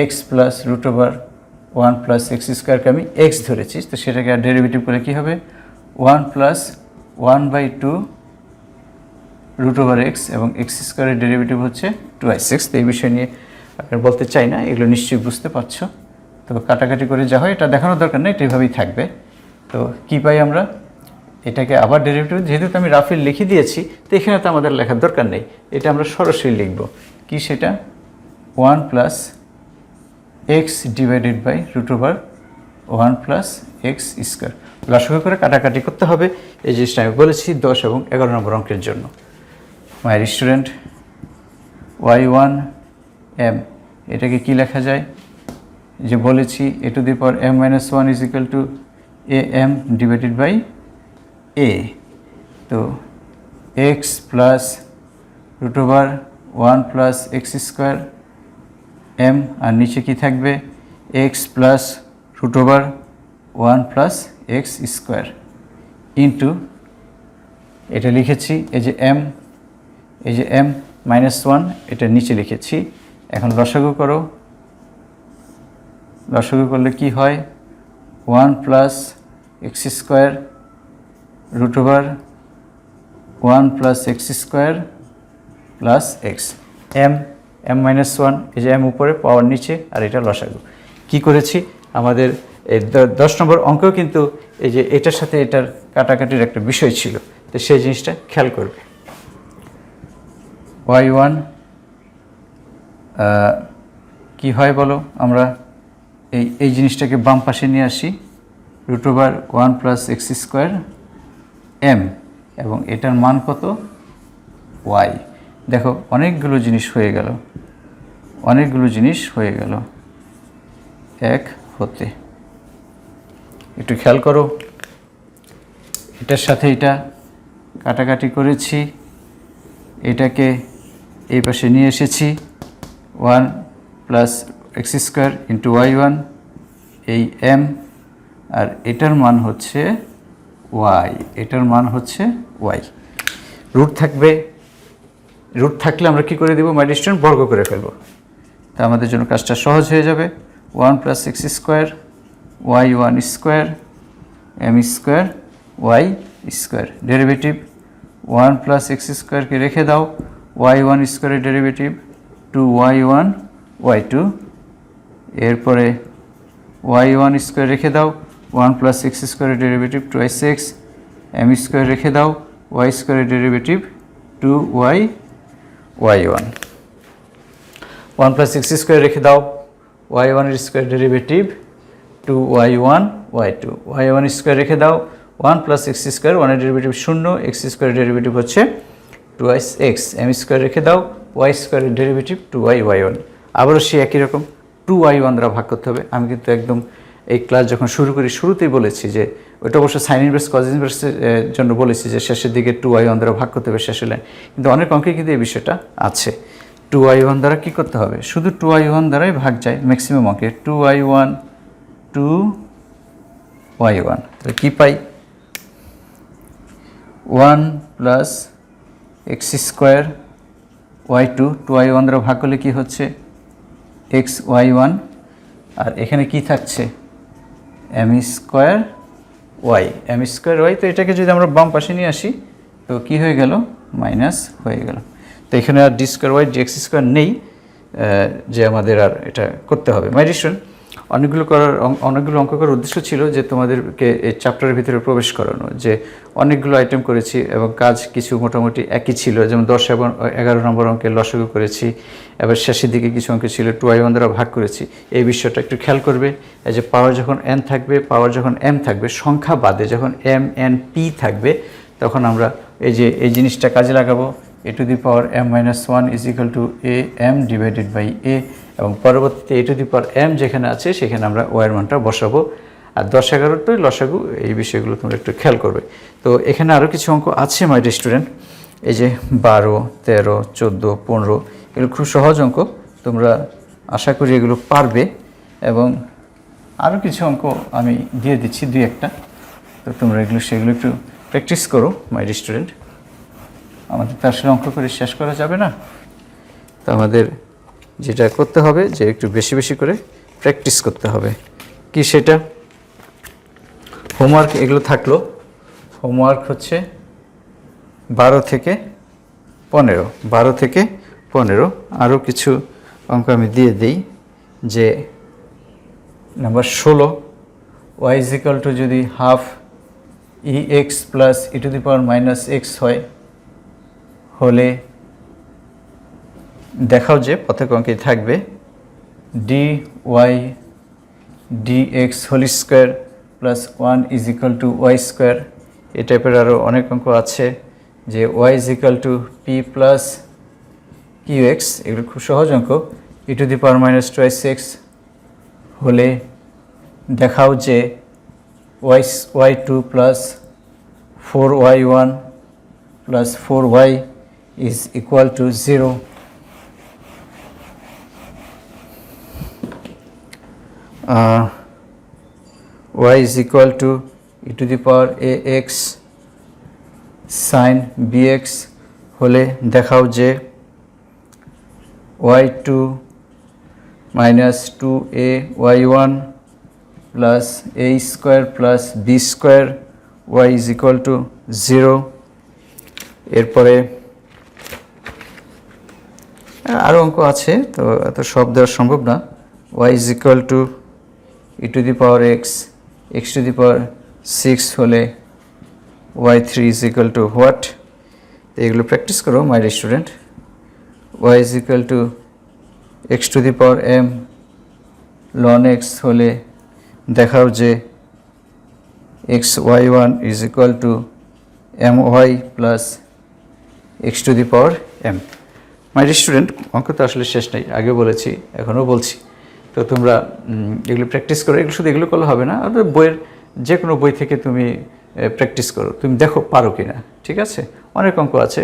x plus root over 1 plus x স্কোয়ারকে আমি x ধরেছি, তো সেটাকে আর ডেরিভেটিভ করে কী হবে? 1 প্লাস 1/2 রুট ওভার এক্স, এবং এক্স স্কোয়ারের ডেরিভেটিভ হচ্ছে 2x। তো এই বিষয় নিয়ে বলতে চাই না, এগুলো নিশ্চয়ই বুঝতে পারছো। তো কাটাকাটি করে যা হয় এটা দেখানোর দরকার নেই, এটা এভাবেই থাকবে। তো কী পাই আমরা? এটাকে আবার ডেরিভেটিভ, যেহেতু আমি রাফে লিখে দিয়েছি, তো এখানে তো আমাদের লেখার দরকার নেই, এটা আমরা সরাসরি লিখব। কি সেটা? 1 plus x divided by root over 1 plus x square. লসাগু করে কাটাকাটি করতে হবে, এই জিনিসটা আমি বলেছি 10 এবং 11 নম্বর অঙ্কের জন্য। মাই স্টুডেন্ট y1 m, এটাকে কি লেখা যায়, যে বলেছি a to the power m minus 1 is equal to a m divided by a. তো x plus root over 1 plus x square m, আর নিচে কি থাকবে x plus root over 1 plus x square into, এটা লিখেছি এই যে এম, এই যে এম মাইনাস 1 এটা নিচে লিখেছি। এখন লসাগু করো, লসাগু করলে কি হয় 1 plus x square root over 1 plus x square plus x, m m minus 1, এই যে এম উপরে পাওয়ার নিচে, আর এটা লসাগু। কি করেছি আমাদের এই 10 নম্বর অঙ্কেও কিন্তু এই যে এটার সাথে এটার কাটাকাটির একটা বিষয় ছিল, তো সেই জিনিসটা খেয়াল করবে। y1 কি হয় বলো, আমরা এই জিনিসটাকে বাম পাশে নিয়ে আসি, root over 1 plus x square m, এবং এটার মান কত y। দেখো অনেকগুলো জিনিস হয়ে গেল, অনেকগুলো জিনিস হয়ে গেল এক হতে। একটু খেয়াল করো, এটার সাথে এটা কাটাকাটি করেছি, এটাকে এই পাশে নিয়ে এসেছি 1 plus x square into y1, এই m, আর এটার মান হচ্ছে y, এটার মান হচ্ছে y। রুট থাকবে, রুট থাকলে আমরা কি করে দেবো মাই স্টুডেন্ট, বর্গ করে ফেলবো, তা আমাদের জন্য কাজটা সহজ হয়ে যাবে। 1 plus x square y1 square m square y square, derivative 1 plus x স্কোয়ারকে রেখে দাও, y1 স্কোয়ারের ডেরিভেটিভ 2y1 y2, এরপরে y1 স্কোয়ার রেখে দাও, 1 প্লাস এক্স স্কোয়ারের ডেরিভেটিভ 2x, m স্কোয়ার রেখে দাও, y স্কোয়ারের derivative 2y y1, 1 plus x square রেখে দাও, y1 এর square derivative 2y1 y2, y1 square রেখে দাও, 1 প্লাস এক্স স্কোয়ার, 1 এর ডেরিভেটিভ 0, এক্স স্কোয়ারের ডেরিভেটিভ হচ্ছে 2x, m স্কোয়ার রেখে দাও, y স্কোয়ারের ডেরিভেটিভ 2y y1, আবারও সে একই রকম 2y1 দ্বারা ভাগ করতে হবে। আমি কিন্তু একদম এই ক্লাস যখন শুরু করি শুরুতেই বলেছি যে ওইটা অবশ্য সাইন ইনভার্স কজ ইনভার্সের জন্য বলেছি যে শেষের দিকে 2y1 দ্বারা ভাগ করতে হবে শেষের লাইন, কিন্তু অনেক অঙ্কে কিন্তু এই বিষয়টা আছে। 2y1 দ্বারা কি করতে হবে, শুধু 2y1 দ্বারাই ভাগ যায় ম্যাক্সিমাম অঙ্কে, 2y1 2y1, তো কী পাই 1 plus x square y2, 2y1 দ্বারা ভাগ করলে কি হচ্ছে এক্স y1, আর এখানে কি থাকছে m square y, m square y, তো এটাকে যদি আমরা বাম পাশে নিয়ে আসি তো কি হয়ে গেল মাইনাস হয়ে গেল। তো এখানে আর d square y d x square নেই যে আমাদের আর এটা করতে হবে। মাই ডিয়ার স্টুডেন্ট, অনেকগুলো অঙ্ক করার উদ্দেশ্য ছিল যে তোমাদেরকে এই চ্যাপ্টারের ভিতরে প্রবেশ করানো, যে অনেকগুলো আইটেম করেছি এবং কাজ কিছু মোটামুটি একই ছিল, যেমন 10 এবং 11 নম্বর অঙ্কে লসাগু করেছি, এবার শেষের দিকে কিছু অঙ্ক ছিল 2y1 দ্বারা ভাগ করেছি। এই বিষয়টা একটু খেয়াল করবে, এই যে পাওয়ার যখন n থাকবে, পাওয়ার যখন m থাকবে, সংখ্যা বাদে যখন m n p থাকবে, তখন আমরা এই জিনিসটা কাজে লাগাবো, a to the power m-1 is equal to a m divided by a, এবং পরবর্তীতে a to the power m যেখানে আছে সেখানে আমরা y এর মানটা বসাবো। আর 10-11 লসাগু, এই বিষয়গুলো তোমরা একটু খেয়াল করবে। তো এখানে আরও কিছু অঙ্ক আছে মাই ডিয়ার স্টুডেন্ট, এই যে 12, 13, 14, 15, এগুলো খুব সহজ অঙ্ক, তোমরা আশা করি এগুলো পারবে। এবং আরও কিছু অঙ্ক আমি দিয়ে দিচ্ছি 2-1টা, তো তোমরা সেগুলো একটু প্র্যাকটিস করো মাই ডিয়ার স্টুডেন্ট। আমাদের তো আসলে অঙ্ক করে শেষ করা যাবে না, তো আমাদের যেটা করতে হবে যে একটু বেশি বেশি করে প্র্যাকটিস করতে হবে। কি সেটা? হোমওয়ার্ক এগুলো থাকলো, হোমওয়ার্ক হচ্ছে 12 থেকে 15। আরও কিছু অঙ্ক আমি দিয়ে দিই, যে number 16, y is equal to যদি half ex plus e to the power minus x হয়, হলে দেখাও যে প্রত্যেক অঙ্কে থাকবে dy y dx whole square plus 1 is equal to y square. এই টাইপের আরও অনেক অঙ্ক আছে যে y is equal to p plus q x, এগুলো খুব সহজ অঙ্ক। E to the power minus twice x হলে দেখাও যে y two plus 4y1 plus 4y is equal to 0। y is equal to e to the power ax sin bx হলে দেখাও যে y2 minus 2ay1 plus a square plus b square y is equal to 0। এরপরে আরও অঙ্ক আছে, তো এত সব দেওয়া সম্ভব না। y is equal to e to the power x to the power 6 হলে y3 is equal to what? এগুলো প্র্যাকটিস করো my student. y is equal to x to the power m ln x হলে দেখাও যে xy1 is equal to my plus x to the power m। My student, অঙ্ক তো আসলে শেষ নেই, আগেও বলেছি এখনও বলছি। তো তোমরা এগুলো প্র্যাকটিস করো, এগুলো শুধু এগুলো করলে হবে না, আর বইয়ের যে কোনো বই থেকে তুমি প্র্যাকটিস করো, তুমি দেখো পারো কি না, ঠিক আছে? অনেক অঙ্ক আছে,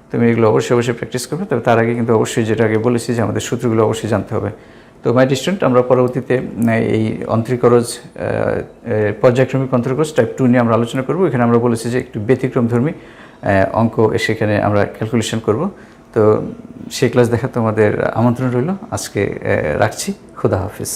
তুমি এগুলো অবশ্যই প্র্যাকটিস করবে। তবে তার আগে কিন্তু অবশ্যই, যেটা আগে বলেছি, যে আমাদের সূত্রগুলো অবশ্যই জানতে হবে। তো মাই স্টুডেন্ট, আমরা পরবর্তীতে এই অন্তরীকরজ পর্যায়ক্রমিক অন্তরীকরজ টাইপ 2 নিয়ে আমরা আলোচনা করব। এখানে আমরা বলেছি যে একটু ব্যতিক্রমধর্মী অঙ্ক সেখানে আমরা ক্যালকুলেশন করব। তো সেই ক্লাস দেখা তোমাদের আমন্ত্রণ রইল। আজকে রাখছি, খুদা হাফিজ।